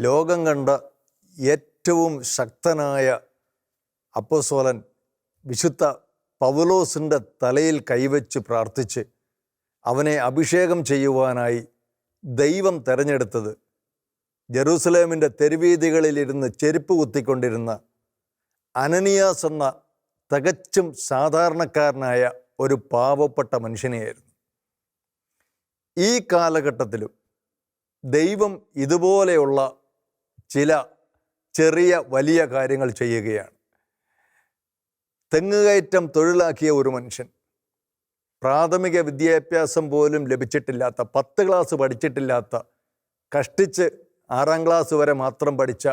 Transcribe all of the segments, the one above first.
ലോകം കണ്ട ഏറ്റവും ശക്തനായ അപ്പോസ്തലൻ വിശുദ്ധ പൗലോസിൻ്റെ തലയിൽ കൈവച്ച് പ്രാർത്ഥിച്ച് അവനെ അഭിഷേകം ചെയ്യുവാനായി ദൈവം തെരഞ്ഞെടുത്തത് ജെറൂസലേമിൻ്റെ തെരുവീഥികളിലിരുന്ന് ചെരുപ്പ് കുത്തിക്കൊണ്ടിരുന്ന അനനിയാസ് എന്ന തികച്ചും സാധാരണക്കാരനായ ഒരു പാവപ്പെട്ട മനുഷ്യനെയായിരുന്നു. ഈ കാലഘട്ടത്തിലും ദൈവം ഇതുപോലെയുള്ള ചില ചെറിയ വലിയ കാര്യങ്ങൾ ചെയ്യുകയാണ്. തെങ്ങുകയറ്റം തൊഴിലാക്കിയ ഒരു മനുഷ്യൻ, പ്രാഥമിക വിദ്യാഭ്യാസം പോലും ലഭിച്ചിട്ടില്ലാത്ത, 10 ക്ലാസ് പഠിച്ചിട്ടില്ലാത്ത, കഷ്ടിച്ച് 6ാം ക്ലാസ് വരെ മാത്രം പഠിച്ച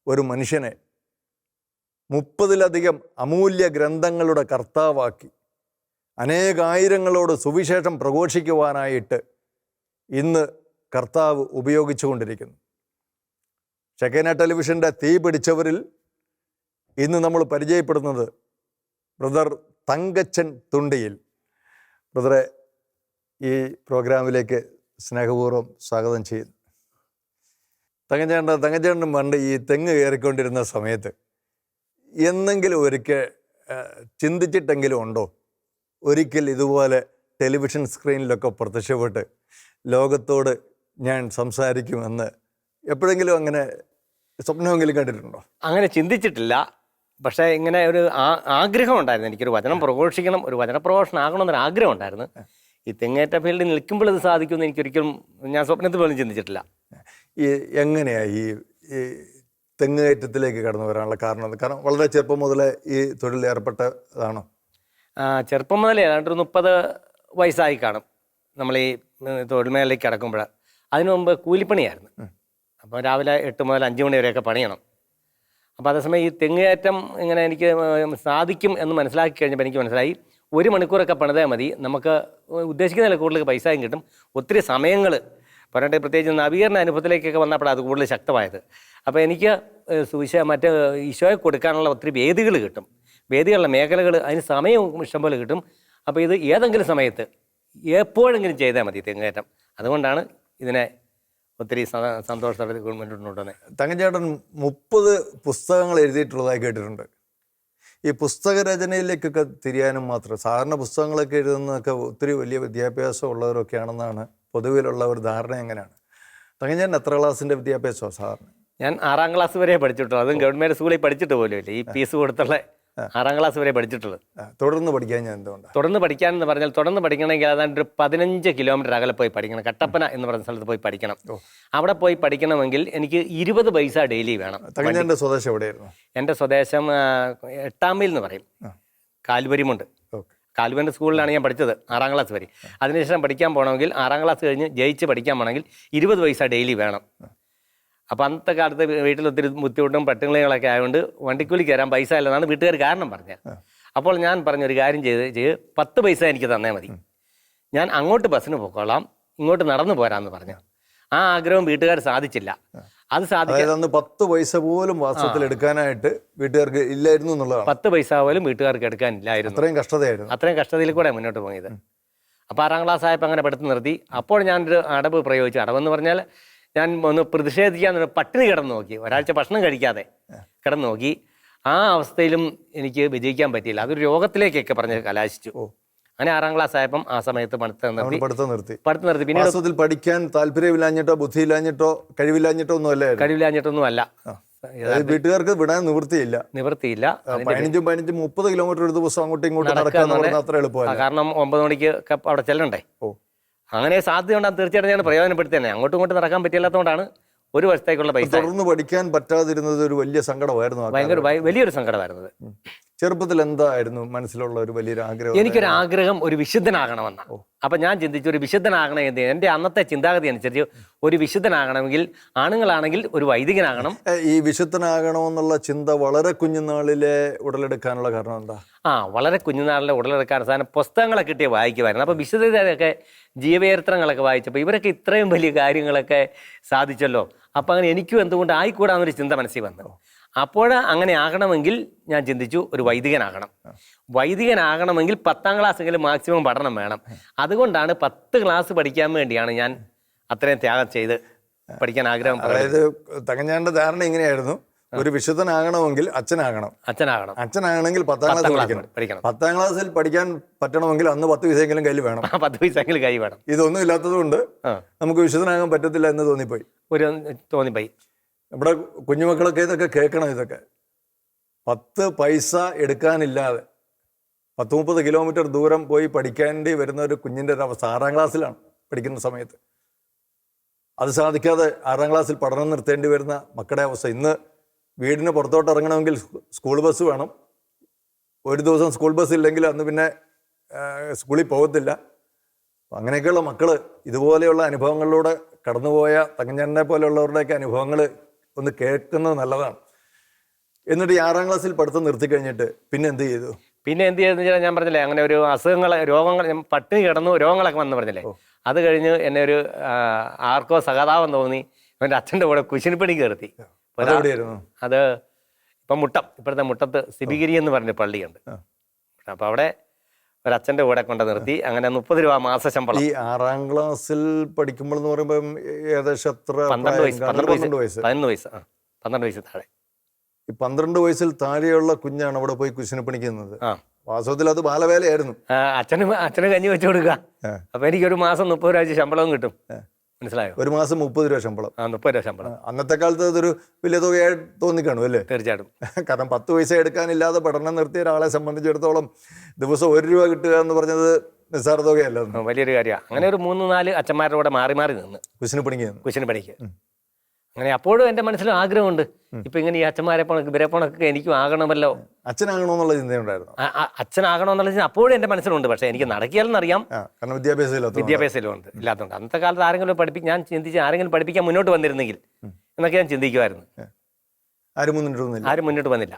ഒരു മനുഷ്യനെ 30-ലധികം അമൂല്യ ഗ്രന്ഥങ്ങളുടെ കർത്താവാക്കി അനേകായിരങ്ങളോട് സുവിശേഷം പ്രഘോഷിക്കുവാനായിട്ട് ഇന്ന് കർത്താവ് ഉപയോഗിച്ചുകൊണ്ടിരിക്കുന്നു. ഷെക്കേന ടെലിവിഷൻ്റെ തീ പിടിച്ചവരിൽ ഇന്ന് നമ്മൾ പരിചയപ്പെടുന്നത് ബ്രദർ തങ്കച്ചൻ തുണ്ടിയിൽ. ബ്രദറെ, ഈ പ്രോഗ്രാമിലേക്ക് സ്നേഹപൂർവ്വം സ്വാഗതം ചെയ്യുന്നു. തങ്കച്ചേട്ടൻ പണ്ട് ഈ തെങ്ങ് കയറിക്കൊണ്ടിരുന്ന സമയത്ത് എന്നെങ്കിലും ഒരിക്കൽ ചിന്തിച്ചിട്ടെങ്കിലും ഉണ്ടോ ഒരിക്കൽ ഇതുപോലെ ടെലിവിഷൻ സ്ക്രീനിലൊക്കെ പ്രത്യക്ഷപ്പെട്ട് ലോകത്തോട് ഞാൻ സംസാരിക്കുമെന്ന് എപ്പോഴെങ്കിലും അങ്ങനെ സ്വപ്നമെങ്കിലും കണ്ടിട്ടുണ്ടോ? അങ്ങനെ ചിന്തിച്ചിട്ടില്ല. പക്ഷേ ഇങ്ങനെ ഒരു ആഗ്രഹം ഉണ്ടായിരുന്നു. എനിക്കൊരു വചനം പ്രഘോഷിക്കണം, ഒരു വചനപ്രഘോഷണമാകണമെന്നൊരു ആഗ്രഹം ഉണ്ടായിരുന്നു. ഈ തെങ്ങേറ്റ ഫീൽഡിൽ നിൽക്കുമ്പോൾ ഇത് സാധിക്കുമെന്ന് എനിക്കൊരിക്കലും ഞാൻ സ്വപ്നത്തിൽ പോലും ചിന്തിച്ചിട്ടില്ല. ഈ എങ്ങനെയാണ് ഈ തെങ്ങുകയറ്റത്തിലേക്ക് കടന്നു വരാനുള്ള കാരണം? കാരണം വളരെ ചെറുപ്പം മുതലേ ഈ തൊഴിൽ ഏർപ്പെട്ടതാണോ? ചെറുപ്പം മുതലേ ഏതാണ്ട് 30 വയസ്സായി കാണും നമ്മൾ ഈ തൊഴിൽ മേഖലയിലേക്ക് കിടക്കുമ്പോൾ. അതിനു മുമ്പ് കൂലിപ്പണിയായിരുന്നു. അപ്പോൾ രാവിലെ 8 മുതൽ 5 മണി വരെയൊക്കെ പണിയണം. അപ്പോൾ അതേസമയം ഈ തെങ്ങുകയറ്റം ഇങ്ങനെ എനിക്ക് സാധിക്കും എന്ന് മനസ്സിലാക്കി കഴിഞ്ഞപ്പോൾ എനിക്ക് മനസ്സിലായി 1 മണിക്കൂറൊക്കെ പണിതാൽ മതി, നമുക്ക് ഉദ്ദേശിക്കുന്ന കൂടുതൽ പൈസയും കിട്ടും. ഒത്തിരി സമയങ്ങൾ പറഞ്ഞിട്ട് പ്രത്യേകിച്ച് നവീകരണ അനുഭവത്തിലേക്കൊക്കെ വന്നപ്പോൾ അത് കൂടുതൽ ശക്തമായത്. അപ്പോൾ എനിക്ക് മറ്റ് ഈശോയെ കൊടുക്കാനുള്ള ഒത്തിരി വേദികൾ കിട്ടും, വേദികളുടെ മേഖലകൾ, അതിന് സമയവും ഇഷ്ടംപോലെ കിട്ടും. അപ്പോൾ ഇത് ഏതെങ്കിലും സമയത്ത് എപ്പോഴെങ്കിലും ചെയ്താൽ മതി തെങ്ങുകയറ്റം. അതുകൊണ്ടാണ് ഇതിനെ ഒത്തിരി സന്തോഷത്തോടെ മുന്നോട്ട് കൊണ്ടുവന്നത്. തങ്കച്ചേട്ടൻ 30 പുസ്തകങ്ങൾ എഴുതിയിട്ടുള്ളതായി കേട്ടിട്ടുണ്ട്. ഈ പുസ്തക രചനയിലേക്കൊക്കെ തിരിയാനും മാത്രം, സാധാരണ പുസ്തകങ്ങളൊക്കെ എഴുതുന്നതൊക്കെ ഒത്തിരി വലിയ വിദ്യാഭ്യാസം ഉള്ളവരൊക്കെയാണെന്നാണ് പൊതുവിലുള്ള ഒരു ധാരണ. എങ്ങനെയാണ് തങ്കച്ചേട്ടൻ എത്ര ക്ലാസ്സിൻ്റെ വിദ്യാഭ്യാസമോ? സാധാരണ ഞാൻ 6ാം ക്ലാസ് വരെ പഠിച്ചിട്ടുള്ളൂ. അതും ഗവൺമെൻറ് സ്കൂളിൽ പഠിച്ചിട്ട് പോലും ഇല്ല. ഈ ഫീസ് കൊടുത്തുള്ള 6ാം ക്ലാസ് വരെ പഠിച്ചിട്ടുള്ളത്. തുടർന്ന് പഠിക്കാൻ ഞാൻ എന്തുകൊണ്ടാണ്? തുടർന്ന് പഠിക്കാനെന്ന് പറഞ്ഞാൽ, തുടർന്ന് പഠിക്കണമെങ്കിൽ അതാണ്ട് ഒരു 15 കിലോമീറ്റർ അകലെ പോയി പഠിക്കണം. കട്ടപ്പന എന്ന് പറയുന്ന സ്ഥലത്ത് പോയി പഠിക്കണം. അവിടെ പോയി പഠിക്കണമെങ്കിൽ എനിക്ക് 20 പൈസ ഡെയിലി വേണം. തങ്കച്ചേട്ടൻ്റെ സ്വദേശം എവിടെയായിരുന്നു? എൻ്റെ സ്വദേശം 8ാം മൈൽ എന്ന് പറയും, കാൽവരിമുണ്ട്. കാൽവരി സ്കൂളിലാണ് ഞാൻ പഠിച്ചത് 6ാം ക്ലാസ് വരെ. അതിനുശേഷം പഠിക്കാൻ പോകണമെങ്കിൽ 6ാം ക്ലാസ് കഴിഞ്ഞ് ജയിച്ച് പഠിക്കാൻ പോകണമെങ്കിൽ 20 പൈസ ഡെയിലി വേണം. അപ്പോൾ അന്നത്തെ കാലത്ത് വീട്ടിൽ ഒത്തിരി ബുദ്ധിമുട്ടും പട്ടിണികളൊക്കെ ആയതുകൊണ്ട് വണ്ടിക്കൂലി കയറാൻ പൈസ ഇല്ലെന്നാണ് വീട്ടുകാർ കാരണം പറഞ്ഞത്. അപ്പോൾ ഞാൻ പറഞ്ഞൊരു കാര്യം ചെയ്ത് 10 പൈസ എനിക്ക് തന്നേ മതി, ഞാൻ അങ്ങോട്ട് ബസ്സിന് പോയിക്കോളാം, ഇങ്ങോട്ട് നടന്നു പോരാന്ന് പറഞ്ഞു. ആ ആഗ്രഹം വീട്ടുകാർ സാധിച്ചില്ല. അത് സാധിക്കാൻ 10 പൈസ പോലും വാസ്തവത്തിൽ എടുക്കാനായിട്ട് വീട്ടുകാർക്ക് ഇല്ലായിരുന്നു എന്നുള്ളതാണ്. 10 പൈസ പോലും വീട്ടുകാർക്ക് എടുക്കാനില്ലായിരുന്നു. അത്രയും കഷ്ടതയായിരുന്നു. അത്രയും കഷ്ടതയിൽ കൂടെ മുന്നോട്ട് പോയത്. അപ്പോൾ 6ാം ക്ലാസ് ആയപ്പോൾ അങ്ങനെ പഠിത്തം നിർത്തി. അപ്പോൾ ഞാനൊരു അടവ് പ്രയോഗിച്ചു. അടവെന്ന് പറഞ്ഞാൽ ഞാൻ ഒന്ന് പ്രതിഷേധിക്കാൻ പട്ടിണി കിടന്നു നോക്കി, ഒരാഴ്ച ഭക്ഷണം കഴിക്കാതെ കിടന്നു നോക്കി. ആ അവസ്ഥയിലും എനിക്ക് വിജയിക്കാൻ പറ്റിയില്ല. അതൊരു രോഗത്തിലേക്കൊക്കെ പറഞ്ഞ് കലാശിച്ചു. അങ്ങനെ 6ാം ക്ലാസ് ആയപ്പം ആ സമയത്ത് പഠിത്തം നിർത്തി. പിന്നീട് പഠിക്കാൻ താല്പര്യമില്ലാഞ്ഞിട്ടോ ബുദ്ധിയില്ലാഞ്ഞിട്ടോ കഴിവില്ലാഞ്ഞിട്ടോ കഴിവില്ലാഞ്ഞിട്ടൊന്നും അല്ല. വീട്ടുകാർക്ക് വിടാൻ നിവൃത്തിയില്ല. 15-30 കിലോമീറ്റർ എടുത്ത് പുസ്തകം അങ്ങോട്ടും ഇങ്ങോട്ടും നടക്കാൻ അത്ര എളുപ്പമല്ല. കാരണം 9 മണിക്ക് അവിടെ ചെല്ലണ്ടേ. അങ്ങനെ സാധ്യത ഉണ്ടാകും. തീർച്ചയായിട്ടും ഞാൻ പ്രയോജനപ്പെടുത്തി തന്നെ. അങ്ങോട്ടും ഇങ്ങോട്ടും നടക്കാൻ പറ്റില്ലാത്തതുകൊണ്ടാണ് ഒരു വർഷത്തേക്കുള്ള പൈസ. തുടർന്ന് പഠിക്കാൻ പറ്റാതിരുന്നത് ഒരു വലിയ സങ്കടമായിരുന്നു. ഭയങ്കര വലിയൊരു സങ്കടമായിരുന്നത്. ചെറുപ്പത്തിൽ എന്തായിരുന്നു മനസ്സിലുള്ള ഒരു വലിയൊരു ആഗ്രഹം? എനിക്കൊരു ആഗ്രഹം ഒരു വിശുദ്ധനാകണമെന്ന. അപ്പം ഞാൻ ചിന്തിച്ചു ഒരു വിശുദ്ധനാകണം എന്ന്. എൻ്റെ അന്നത്തെ ചിന്താഗതി അനുസരിച്ച് ഒരു വിശുദ്ധനാകണമെങ്കിൽ ആണുങ്ങളാണെങ്കിൽ ഒരു വൈദികനാകണം. ഈ വിശുദ്ധനാകണമെന്നുള്ള ചിന്ത വളരെ കുഞ്ഞുനാളിലെ ഉടലെടുക്കാനുള്ള കാരണം എന്താ? വളരെ കുഞ്ഞുനാളിലെ ഉടലെടുക്കാൻ സാധനം പുസ്തകങ്ങളെ കിട്ടിയ വായിക്കുമായിരുന്നു. അപ്പോൾ വിശുദ്ധതയൊക്കെ ജീവചരിത്രങ്ങളൊക്കെ വായിച്ചപ്പോൾ ഇവരൊക്കെ ഇത്രയും വലിയ കാര്യങ്ങളൊക്കെ സാധിച്ചല്ലോ, അപ്പം അങ്ങനെ എനിക്കും എന്തുകൊണ്ട് ആയിക്കൂടാന്നൊരു ചിന്ത മനസ്സിൽ വന്നു. അപ്പോൾ അങ്ങനെ ആകണമെങ്കിൽ ഞാൻ ചിന്തിച്ചു ഒരു വൈദികനാകണം. വൈദികനാകണമെങ്കിൽ 10ാം ക്ലാസ്സെങ്കിലും മാക്സിമം പഠനം വേണം. അതുകൊണ്ടാണ് 10 ക്ലാസ് പഠിക്കാൻ വേണ്ടിയാണ് ഞാൻ അത്രയും ത്യാഗം ചെയ്ത് പഠിക്കാൻ ആഗ്രഹം അതായത് തങ്കഞ്ഞാന്റെ ധാരണ ഇങ്ങനെയായിരുന്നു, ഒരു വിശുദ്ധനാകണമെങ്കിൽ അച്ഛനാകണം, അച്ഛനാകണമെങ്കിൽ 10ാം ക്ലാസ് പഠിക്കണം, 10ാം ക്ലാസ്സിൽ പഠിക്കാൻ പറ്റണമെങ്കിൽ അന്ന് 10 പൈസയെങ്കിലും കയ്യിൽ വേണം, 10 പൈസയെങ്കിലും കൈ വേണം. ഇതൊന്നും ഇല്ലാത്തത് കൊണ്ട് നമുക്ക് വിശുദ്ധനാകാൻ പറ്റത്തില്ല എന്ന് തോന്നിപ്പോയി. നമ്മുടെ കുഞ്ഞുമക്കളൊക്കെ ഇതൊക്കെ കേൾക്കണം. ഇതൊക്കെ 10 പൈസ എടുക്കാനില്ലാതെ 30 കിലോമീറ്റർ ദൂരം പോയി പഠിക്കേണ്ടി വരുന്ന ഒരു കുഞ്ഞിൻ്റെ ഒരു അവസ്ഥ 6ാം ക്ലാസ്സിലാണ് പഠിക്കുന്ന സമയത്ത്. അത് സാധിക്കാതെ 6ാം ക്ലാസ്സിൽ പഠനം നിർത്തേണ്ടി വരുന്ന മക്കളുടെ അവസ്ഥ. ഇന്ന് വീടിന് പുറത്തോട്ട് ഇറങ്ങണമെങ്കിൽ സ്കൂൾ ബസ് വേണം. ഒരു ദിവസം സ്കൂൾ ബസ് ഇല്ലെങ്കിൽ അന്ന് പിന്നെ സ്കൂളിൽ പോകത്തില്ല. അങ്ങനെയൊക്കെയുള്ള മക്കൾ ഇതുപോലെയുള്ള അനുഭവങ്ങളിലൂടെ കടന്നുപോയ തങ്കഞ്ഞാനെ പോലെയുള്ളവരുടെയൊക്കെ അനുഭവങ്ങൾ ഒന്ന് കേൾക്കുന്നത് നല്ലതാണ്. എന്നിട്ട് ഈ 6ാം ക്ലാസ്സിൽ പഠിത്തം നിർത്തി കഴിഞ്ഞിട്ട് പിന്നെ എന്ത് ചെയ്തു? പിന്നെ എന്ത് ചെയ്തെന്ന് വെച്ചാൽ ഞാൻ പറഞ്ഞില്ലേ, അങ്ങനെ ഒരു രോഗങ്ങൾ പട്ടിണി കിടന്നു, രോഗങ്ങളൊക്കെ വന്ന് പറഞ്ഞില്ലേ. അത് കഴിഞ്ഞ് എന്നെ ഒരു ആർക്കോ സഹതാപം തോന്നി, അവൻ്റെ അച്ഛൻ്റെ കൂടെ കുശിനിപ്പണിക്ക് നിർത്തി. അത് ഇപ്പം ഇപ്പോഴത്തെ മുട്ടത്ത് സിബിഗിരി എന്ന് പറഞ്ഞ പള്ളിയുണ്ട്. അപ്പം അവിടെ ഒരച്ഛൻ്റെ കൂടെ കൊണ്ട് നിർത്തി. അങ്ങനെ 30 രൂപ മാസ ശമ്പളം. ഈ 6ാം ക്ലാസ്സിൽ പഠിക്കുമ്പോൾ എന്ന് പറയുമ്പോൾ ഏകദേശം എത്ര? 12 വയസ്സ് താഴെ. ഈ 12 വയസ്സിൽ താഴെയുള്ള കുഞ്ഞാണ് അവിടെ പോയി കുശിനിപ്പണിക്കുന്നത്. വാസ്തവത്തിൽ അത് ബാലവേലയായിരുന്നു. അച്ഛന് കഞ്ഞി വെച്ചു കൊടുക്കുക. അപ്പൊ എനിക്കൊരു മാസം 30 രൂപ ശമ്പളവും കിട്ടും. മനസ്സിലായോ? ഒരു മാസം 30 രൂപ ശമ്പളം. 30 രൂപ ശമ്പളം അന്നത്തെ കാലത്ത് അതൊരു വലിയ തുകയായി തോന്നിക്കാണും അല്ലേ? തീർച്ചയായിട്ടും. കാരണം 10 പൈസ എടുക്കാനില്ലാതെ പഠനം നിർത്തിയ ഒരാളെ സംബന്ധിച്ചിടത്തോളം ദിവസം 1 രൂപ കിട്ടുക എന്ന് പറഞ്ഞത് നിസ്സാര തുകയല്ല, വലിയൊരു കാര്യമാണ്. അങ്ങനെ ഒരു 3-4 അച്ഛന്മാരുടെ കൂടെ മാറി നിന്ന് കുശിനിപ്പണിക്ക്. അങ്ങനെ അപ്പോഴും എൻ്റെ മനസ്സിൽ ആഗ്രഹമുണ്ട്, ഇപ്പൊ ഇങ്ങനെ ഈ അച്ഛന്മാരെ ഇവരെ പോണൊക്കെ എനിക്കും ആകണമല്ലോ, അച്ഛനാകണമെന്നുള്ള ചിന്തയുണ്ടായിരുന്നു. അച്ഛനാകണമെന്നുള്ള അപ്പോഴും എൻ്റെ മനസ്സിലുണ്ട്. പക്ഷെ എനിക്ക് നടക്കിയാലെന്നറിയാം, കാരണം വിദ്യാഭ്യാസമില്ലാത്തതുകൊണ്ട്. ഇല്ലാത്തതുകൊണ്ട്. അന്നത്തെ കാലത്ത് ഞാൻ ചിന്തിച്ച് ആരെങ്കിലും പഠിപ്പിക്കാൻ മുന്നോട്ട് വന്നിരുന്നെങ്കിൽ എന്നൊക്കെ ഞാൻ ചിന്തിക്കുമായിരുന്നു. ആരും മുന്നോട്ട് വന്നില്ല.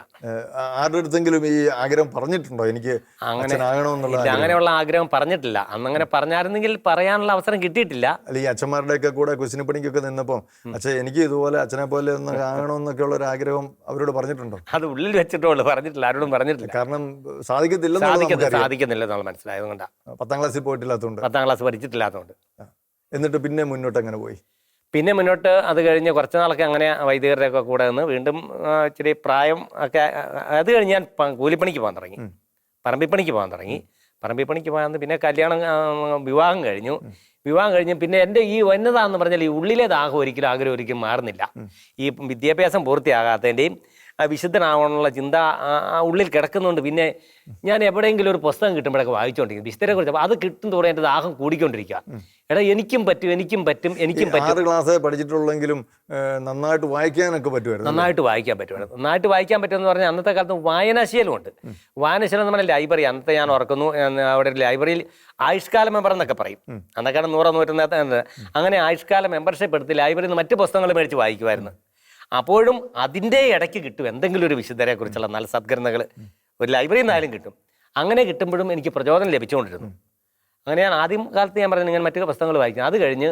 ആരുടെ അടുത്തെങ്കിലും ഈ ആഗ്രഹം പറഞ്ഞിട്ടുണ്ടോ? എനിക്ക് അങ്ങനെയുള്ള ആഗ്രഹം പറഞ്ഞിട്ടില്ല. അന്നങ്ങനെ പറഞ്ഞായിരുന്നെങ്കിൽ പറയാനുള്ള അവസരം കിട്ടിയിട്ടില്ല. അല്ല, ഈ അച്ഛന്മാരുടെയൊക്കെ കൂടെ കുശിനിപ്പണിക്കൊക്കെ നിന്നപ്പോൾ അച്ഛൻ എനിക്ക് ഇതുപോലെ അച്ഛനെ പോലെ ഒന്ന് ആകണമെന്നൊക്കെ ഉള്ള ഒരു ആഗ്രഹം അവരോട് പറഞ്ഞിട്ടുണ്ടോ? അത് ഉള്ളിൽ വെച്ചിട്ടുള്ളൂ, പറഞ്ഞിട്ടില്ല, ആരോടും പറഞ്ഞിട്ടില്ല. കാരണം സാധിക്കുന്നില്ല എന്നുള്ള മനസ്സിലായതുകൊണ്ടാണ്. 10ാം ക്ലാസ്സിൽ പോയിട്ടില്ലാത്തതുകൊണ്ട്, 10ാം ക്ലാസ് പഠിച്ചിട്ടില്ലാത്തതുകൊണ്ട്. എന്നിട്ട് പിന്നെ മുന്നോട്ട് അങ്ങനെ പോയി. പിന്നെ മുന്നോട്ട് അത് കഴിഞ്ഞ് കുറച്ച് നാളൊക്കെ അങ്ങനെ വൈദികരുടെയൊക്കെ കൂടെ നിന്ന് വീണ്ടും ഇച്ചിരി പ്രായം ഒക്കെ. അത് കഴിഞ്ഞ് ഞാൻ കൂലിപ്പണിക്ക് പോകാൻ തുടങ്ങി, പറമ്പിപ്പണിക്ക് പോകാൻ തുടങ്ങി. പറമ്പിപ്പണിക്ക് പോകാൻ പിന്നെ വിവാഹം കഴിഞ്ഞ് പിന്നെ എൻ്റെ ഈ വന്നത എന്ന് പറഞ്ഞാൽ ഈ ഉള്ളിലെ ദാഹം ആഗ്രഹം ഒരിക്കലും മാറുന്നില്ല. ഈ വിദ്യാഭ്യാസം പൂർത്തിയാകാത്തതിൻ്റെയും വിശുദ്ധനാവാനുള്ള ചിന്ത ഉള്ളിൽ കിടക്കുന്നുണ്ട്. പിന്നെ ഞാൻ എവിടെയെങ്കിലും ഒരു പുസ്തകം കിട്ടുമ്പോഴൊക്കെ വായിച്ചുകൊണ്ടിരിക്കും വിശുദ്ധരെ കുറിച്ച്. അപ്പോൾ അത് കിട്ടും തോറും എൻ്റെ ദാഹം കൂടിക്കൊണ്ടിരിക്കുക. എടാ എനിക്കും പറ്റും. 6 ക്ലാസ് പഠിച്ചിട്ടുള്ളെങ്കിലും നന്നായിട്ട് വായിക്കാനൊക്കെ പറ്റുമായിരുന്നു. നന്നായിട്ട് വായിക്കാൻ പറ്റുമെന്ന് പറഞ്ഞാൽ അന്നത്തെ കാലത്ത് വായനാശീലമുണ്ട്. വായനാശീലം എന്ന് പറഞ്ഞാൽ ലൈബ്രറി. അന്നത്തെ ഞാൻ ഓർക്കുന്നു, അവിടെ ഒരു ലൈബ്രറിയിൽ ആയുഷ്കാല മെമ്പർ എന്നൊക്കെ പറയും. അന്നൊക്കെ 100 അങ്ങനെ ആയുഷ്കാല മെമ്പർഷിപ്പ് എടുത്ത് ലൈബ്രറിയിൽ നിന്ന് മറ്റ് പുസ്തകങ്ങൾ മേടിച്ച് വായിക്കുമായിരുന്നു. അപ്പോഴും അതിൻ്റെ ഇടയ്ക്ക് കിട്ടും എന്തെങ്കിലും ഒരു വിശുദ്ധരെ കുറിച്ചുള്ള നല്ല സദ്ഗ്രന്ഥങ്ങൾ ഒരു ലൈബ്രറിയിൽ നിന്നായാലും കിട്ടും. അങ്ങനെ കിട്ടുമ്പോഴും എനിക്ക് പ്രചോദനം ലഭിച്ചുകൊണ്ടിരുന്നു. അങ്ങനെ ഞാൻ ആദ്യം കാലത്ത് ഞാൻ പറഞ്ഞു ഇങ്ങനെ മറ്റു പുസ്തകങ്ങൾ വായിക്കും. അത് കഴിഞ്ഞ്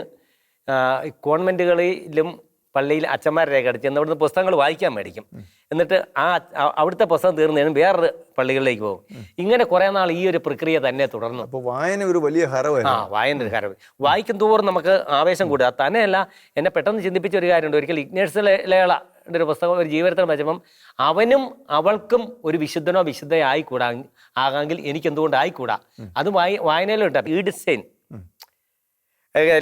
കോൺവെൻറ്റുകളിലും പള്ളിയിൽ അച്ഛന്മാരെ അടിച്ച് അവിടുന്ന് പുസ്തകങ്ങൾ വായിക്കാൻ മേടിക്കും. എന്നിട്ട് അവിടുത്തെ പുസ്തകം തീർന്നതിനും വേറൊരു പള്ളികളിലേക്ക് പോകും. ഇങ്ങനെ കുറേ നാൾ ഈ ഒരു പ്രക്രിയ തന്നെ തുടർന്നു. അപ്പോൾ വായന ഒരു വലിയ ഹരമായിരുന്നു. വായന ഒരു ഹരം. വായിക്കും തോറും നമുക്ക് ആവേശം കൂടുക. തന്നെയല്ല, എന്നെ പെട്ടെന്ന് ചിന്തിപ്പിച്ച ഒരു കാര്യമുണ്ട്. ഒരിക്കൽ ഇഗ്നേഷ്യസ് ലോയോള ഒരു പുസ്തകം ഒരു ജീവിതത്തിൽ വായിച്ചപ്പം അവനും അവൾക്കും ഒരു വിശുദ്ധനോ വിശുദ്ധയായിക്കൂടാ ആകാമെങ്കിൽ എനിക്ക് എന്തുകൊണ്ട് ആയിക്കൂടാ. അത് വായനയിലുണ്ട്. ഈ ഡിസൈൻ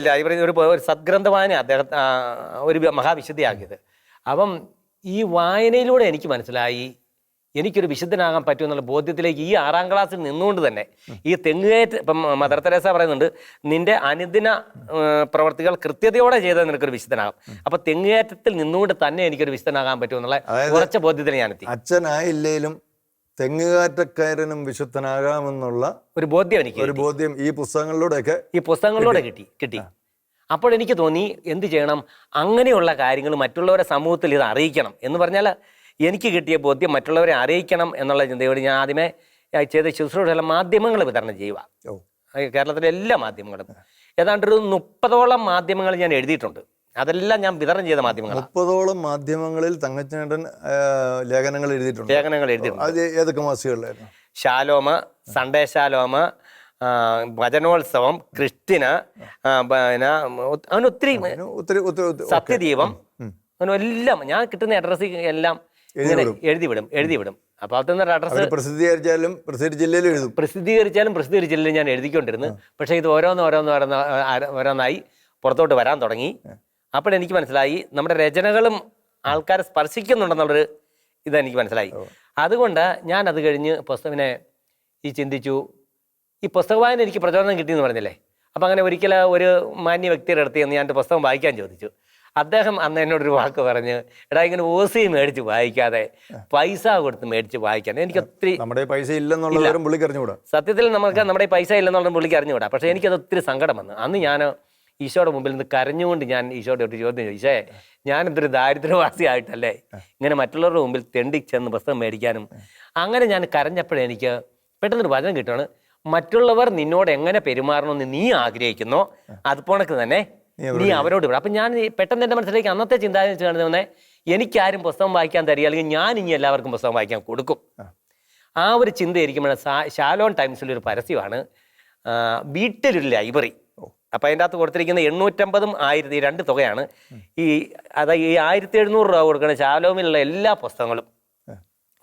ലൈബ്രറി ഒരു സദ്ഗ്രന്ഥ വായന അദ്ദേഹം ഒരു മഹാവിശുദ്ധിയാക്കിയത്. അപ്പം ഈ വായനയിലൂടെ എനിക്ക് മനസ്സിലായി എനിക്കൊരു വിശുദ്ധനാകാൻ പറ്റുമെന്നുള്ള ബോധ്യത്തിലേക്ക് ഈ 6ാം ക്ലാസ്സിൽ നിന്നുകൊണ്ട് തന്നെ ഈ തെങ്ങുകയറ്റ ഇപ്പം മദർ തെരേസ പറയുന്നുണ്ട്, നിന്റെ അനുദിന പ്രവർത്തികൾ കൃത്യതയോടെ ചെയ്താൽ നിനക്കൊരു വിശുദ്ധനാകാം. അപ്പൊ തെങ്ങുകയറ്റത്തിൽ നിന്നുകൊണ്ട് തന്നെ എനിക്കൊരു വിശുദ്ധനാകാൻ പറ്റുമെന്നുള്ള ഉറച്ച ബോധ്യത്തിൽ ഞാനെത്തി. അച്ഛനായില്ലേലും തെങ്ങുകാറ്റക്കാരനും വിശുദ്ധനാകാമെന്നുള്ള ഒരു ബോധ്യം ഈ പുസ്തകങ്ങളിലൂടെ കിട്ടി. അപ്പോൾ എനിക്ക് തോന്നി എന്ത് ചെയ്യണം, അങ്ങനെയുള്ള കാര്യങ്ങൾ മറ്റുള്ളവരെ സമൂഹത്തിൽ ഇത് അറിയിക്കണം എന്ന് പറഞ്ഞാൽ എനിക്ക് കിട്ടിയ ബോധ്യം മറ്റുള്ളവരെ അറിയിക്കണം എന്നുള്ള ചിന്തയോട് ഞാൻ ആദ്യമേ ചെയ്ത ശുശ്രൂഷ മാധ്യമങ്ങൾ വിതരണം ചെയ്യുക. കേരളത്തിലെ എല്ലാ മാധ്യമങ്ങളും ഏതാണ്ടൊരു 30ഓളം മാധ്യമങ്ങൾ ഞാൻ എഴുതിയിട്ടുണ്ട്. അതെല്ലാം ഞാൻ വിതരണം ചെയ്ത മാധ്യമങ്ങൾ. 30ഓളം മാധ്യമങ്ങളിൽ തങ്കച്ചേട്ടൻ ലേഖനങ്ങൾ എഴുതിയിട്ടുണ്ട്. ഏതൊക്കെ മാസികകളിലായിരുന്നു? ശാലോമ, സൺഡേ ശാലോമ, ഭജനോത്സവം, ക്രിസ്ത്യന്, പിന്നെ അങ്ങനെ ഒത്തിരി സത്യദീപം, അങ്ങനെ എല്ലാം ഞാൻ കിട്ടുന്ന അഡ്രസ്സ് എല്ലാം ഇങ്ങനെ എഴുതി വിടും. അപ്പോൾ അതൊന്നും അഡ്രസ്സ് പ്രസിദ്ധീകരിച്ചാലും ഞാൻ എഴുതിക്കൊണ്ടിരുന്നു. പക്ഷേ ഇത് ഓരോന്നായി പുറത്തോട്ട് വരാൻ തുടങ്ങി. അപ്പോഴെനിക്ക് മനസ്സിലായി നമ്മുടെ രചനകളും ആൾക്കാരെ സ്പർശിക്കുന്നുണ്ടെന്നുള്ളൊരു ഇതെനിക്ക് മനസ്സിലായി. അതുകൊണ്ട് ഞാൻ അത് കഴിഞ്ഞ് പുസ്തകത്തിനെ ചിന്തിച്ചു, ഈ പുസ്തക വായന എനിക്ക് പ്രചോദനം കിട്ടിയെന്ന് പറഞ്ഞില്ലേ. അപ്പം അങ്ങനെ ഒരിക്കലും ഒരു മാന്യ വ്യക്തിയുടെ അടുത്ത് ഞാൻ പുസ്തകം വായിക്കാൻ ചോദിച്ചു. അദ്ദേഹം അന്ന് എന്നോടൊരു വാക്ക് പറഞ്ഞ്, എടാ ഇങ്ങനെ ഓസി മേടിച്ച് വായിക്കാതെ പൈസ കൊടുത്ത് മേടിച്ച് വായിക്കാൻ. എനിക്ക് ഒത്തിരി സത്യത്തിൽ നമ്മുടെ പൈസ ഇല്ലെന്നുള്ള പുള്ളിക്ക് അറിഞ്ഞുകൂടാ. പക്ഷേ എനിക്കത് ഒത്തിരി സങ്കടം വന്നു. അന്ന് ഞാൻ ഈശോയുടെ മുമ്പിൽ നിന്ന് കരഞ്ഞുകൊണ്ട് ഞാൻ ഈശോയുടെ ഒരു ചോദ്യം ചോദിച്ചു, ഈശോയെ ഞാനെന്തൊരു ദാരിദ്ര്യവാസിയായിട്ടല്ലേ ഇങ്ങനെ മറ്റുള്ളവരുടെ മുമ്പിൽ തെണ്ടി ചെന്ന് പുസ്തകം മേടിക്കാനും. അങ്ങനെ ഞാൻ കരഞ്ഞപ്പോഴെനിക്ക് പെട്ടെന്നൊരു വചനം കിട്ടുകയാണ്, മറ്റുള്ളവർ നിന്നോട് എങ്ങനെ പെരുമാറണമെന്ന് നീ ആഗ്രഹിക്കുന്നോ അതുപോണക്ക് തന്നെ നീ അവരോട് വിടാം. അപ്പം ഞാൻ പെട്ടെന്ന് എൻ്റെ മനസ്സിലേക്ക് അന്നത്തെ ചിന്താഗതി കാണുന്നതന്നെ, എനിക്കാരും പുസ്തകം വായിക്കാൻ തരിക, അല്ലെങ്കിൽ ഞാൻ ഇനി എല്ലാവർക്കും പുസ്തകം വായിക്കാൻ കൊടുക്കും. ആ ഒരു ചിന്തയായിരിക്കുമ്പോഴാണ് ഷാലോൺ ടൈംസിലൊരു പരസ്യമാണ്, വീട്ടിലൊരു ലൈബ്രറി. അപ്പം അതിൻ്റെ അകത്ത് കൊടുത്തിരിക്കുന്ന 850 1000 രണ്ട് തുകയാണ്. അതായത് ഈ 1700 രൂപ കൊടുക്കുന്ന ഷാലോമിലുള്ള എല്ലാ പുസ്തകങ്ങളും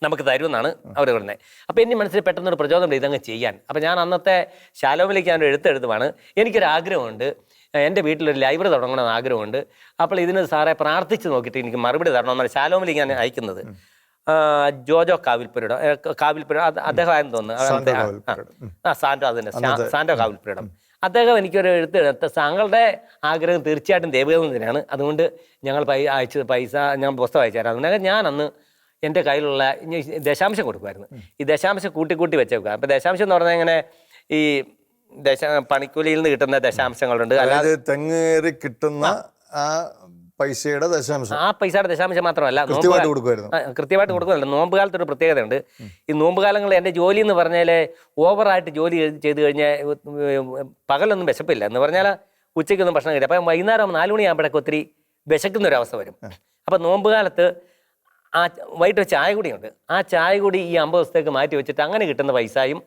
നമുക്ക് തരുമെന്നാണ് അവർ പറയുന്നത്. അപ്പോൾ എൻ്റെ മനസ്സിൽ പെട്ടെന്നൊരു പ്രചോദനം ഇതങ്ങ് ചെയ്യാൻ. അപ്പോൾ ഞാൻ അന്നത്തെ ഷാലോമിലേക്ക് ഞാൻ എഴുത്തെഴുതുവാണ്. എനിക്കൊരാഗ്രഹമുണ്ട്, എൻ്റെ വീട്ടിലൊരു ലൈബ്രറി തുടങ്ങണമെന്ന് ആഗ്രഹമുണ്ട്. അപ്പോൾ ഇതിന് സാറെ പ്രാർത്ഥിച്ച് നോക്കിയിട്ട് എനിക്ക് മറുപടി തരണമെന്നാണ് ഷാലോമിലേക്ക് ഞാൻ അയക്കുന്നത്. ജോജോ കാവിൽപ്പുരയുടെ അദ്ദേഹമായിരുന്നു തോന്നുന്നു, സാന്റോ, അത് തന്നെ സാന്റോ കാവിൽപ്പുരയുടെ അദ്ദേഹം എനിക്കൊരു എഴുത്ത്, താങ്കളുടെ ആഗ്രഹം തീർച്ചയായിട്ടും ദൈവം തന്നെയാണ്, അതുകൊണ്ട് ഞങ്ങൾ പൈസ ഞാൻ പുസ്തകം അയച്ചു തരാം. അതുകൊണ്ട് ഞാൻ അന്ന് എൻ്റെ കയ്യിലുള്ള ദശാംശം കൊടുക്കുമായിരുന്നു. ഈ ദശാംശം കൂട്ടി വെച്ചേക്കുക. അപ്പം ദശാംശം എന്ന് പറഞ്ഞാൽ ഇങ്ങനെ ഈ പണിക്കൂലിയിൽ നിന്ന് കിട്ടുന്ന ദശാംശങ്ങളുണ്ട്, അല്ലാതെ തെങ്ങേറി കിട്ടുന്ന പൈസയുടെ ദശാംശം, ആ പൈസയുടെ ദശാംശം മാത്രമല്ല കൃത്യമായിട്ട് കൊടുക്കുന്നില്ല. നോമ്പ് കാലത്ത് ഒരു പ്രത്യേകതയുണ്ട്. ഈ നോമ്പ് കാലങ്ങളിൽ എൻ്റെ ജോലി എന്ന് പറഞ്ഞാൽ ഓവറായിട്ട് ജോലി ചെയ്ത് കഴിഞ്ഞാൽ പകലൊന്നും വിശപ്പില്ല എന്ന് പറഞ്ഞാൽ ഉച്ചയ്ക്കൊന്നും ഭക്ഷണം കഴിയില്ല. അപ്പം വൈകുന്നേരം 4 മണിയാകുമ്പോഴേക്ക് ഒത്തിരി വിശക്കുന്നൊരവസ്ഥ വരും. അപ്പം നോമ്പ് കാലത്ത് വൈകിട്ട് ചായ കൂടിയുണ്ട്. ആ ചായ കൂടി ഈ 50 ദിവസത്തേക്ക് മാറ്റി വെച്ചിട്ട് അങ്ങനെ കിട്ടുന്ന പൈസയും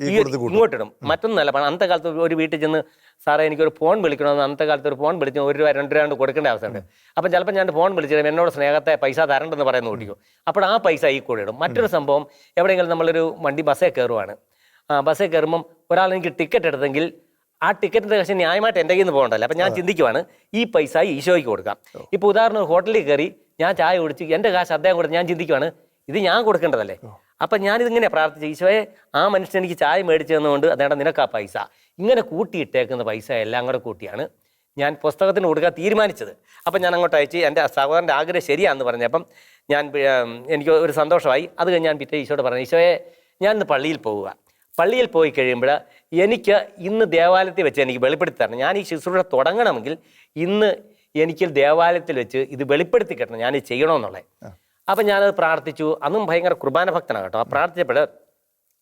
ഇങ്ങോട്ടിടും. മറ്റൊന്നല്ല, അന്നത്തെ കാലത്ത് ഒരു വീട്ടിൽ ചെന്ന് സാറേ എനിക്കൊരു ഫോൺ വിളിക്കണമെന്ന് അന്നത്തെ കാലത്ത് ഒരു ഫോൺ വിളിച്ച് 1 രൂപ 2 രൂപ കൊടുക്കേണ്ട അവസ്ഥയുണ്ട്. അപ്പം ചിലപ്പോൾ ഞാൻ ഫോൺ വിളിച്ചിട്ട് എന്നോട് സ്നേഹത്തെ പൈസ തരണ്ടെന്ന് പറയുന്ന കൂട്ടിക്കും. അപ്പോൾ ആ പൈസ ഈ കൂടെ ഇടും. മറ്റൊരു സംഭവം, എവിടെയെങ്കിലും നമ്മളൊരു ബസ്സിൽ കയറുവാണ്. ബസ്സിൽ കയറുമ്പം ഒരാൾ എനിക്ക് ടിക്കറ്റ് എടുത്തെങ്കിൽ ആ ടിക്കറ്റിൻ്റെ കാശ് ന്യായമായിട്ട് എൻ്റെ കയ്യിൽ നിന്ന് പോകണ്ടല്ലോ. അപ്പം ഞാൻ ചിന്തിക്കുവാണ്, ഈ പൈസ ഈശോയ്ക്ക് കൊടുക്കാം. ഇപ്പോൾ ഉദാഹരണം, ഹോട്ടലിൽ കയറി ഞാൻ ചായ കുടിച്ച് എൻ്റെ കാശ് അദ്ദേഹം കൊടുത്ത് ഞാൻ ചിന്തിക്കുവാണ്, ഇത് ഞാൻ കൊടുക്കേണ്ടതല്ലേ. അപ്പം ഞാനിതിങ്ങനെ പ്രാർത്ഥിച്ചു, ഈശോയെ ആ മനുഷ്യൻ എനിക്ക് ചായ മേടിച്ചു തന്നുകൊണ്ട് അതേണ്ട നിനക്ക് ആ പൈസ ഇങ്ങനെ കൂട്ടിയിട്ടേക്കുന്ന പൈസ എല്ലാം കൂടെ കൂട്ടിയാണ് ഞാൻ പുസ്തകത്തിന് കൊടുക്കാൻ തീരുമാനിച്ചത്. അപ്പം ഞാൻ അങ്ങോട്ട് അയച്ച് എൻ്റെ സഹോദരൻ്റെ ആഗ്രഹം ശരിയാണെന്ന് പറഞ്ഞപ്പം എനിക്ക് ഒരു സന്തോഷമായി. അത് കഴിഞ്ഞ് ഞാൻ പിറ്റേ ഈശോയോട് പറഞ്ഞു, ഈശോയെ ഞാൻ ഇന്ന് പള്ളിയിൽ പോവുക. പള്ളിയിൽ പോയി കഴിയുമ്പോൾ എനിക്ക് ഇന്ന് ദേവാലയത്തിൽ വെച്ച് എനിക്ക് വെളിപ്പെടുത്തി തരണം. ഞാൻ ഈ ശുശ്രൂഷ തുടങ്ങണമെങ്കിൽ ഇന്ന് എനിക്ക് ദേവാലയത്തിൽ വെച്ച് ഇത് വെളിപ്പെടുത്തി കിട്ടണം, ഞാൻ ഇത് ചെയ്യണമെന്നുള്ളത്. അപ്പം ഞാനത് പ്രാർത്ഥിച്ചു. അന്നും ഭയങ്കര കുർബാന ഭക്തനാണ് കേട്ടോ. പ്രാർത്ഥിച്ചപ്പോൾ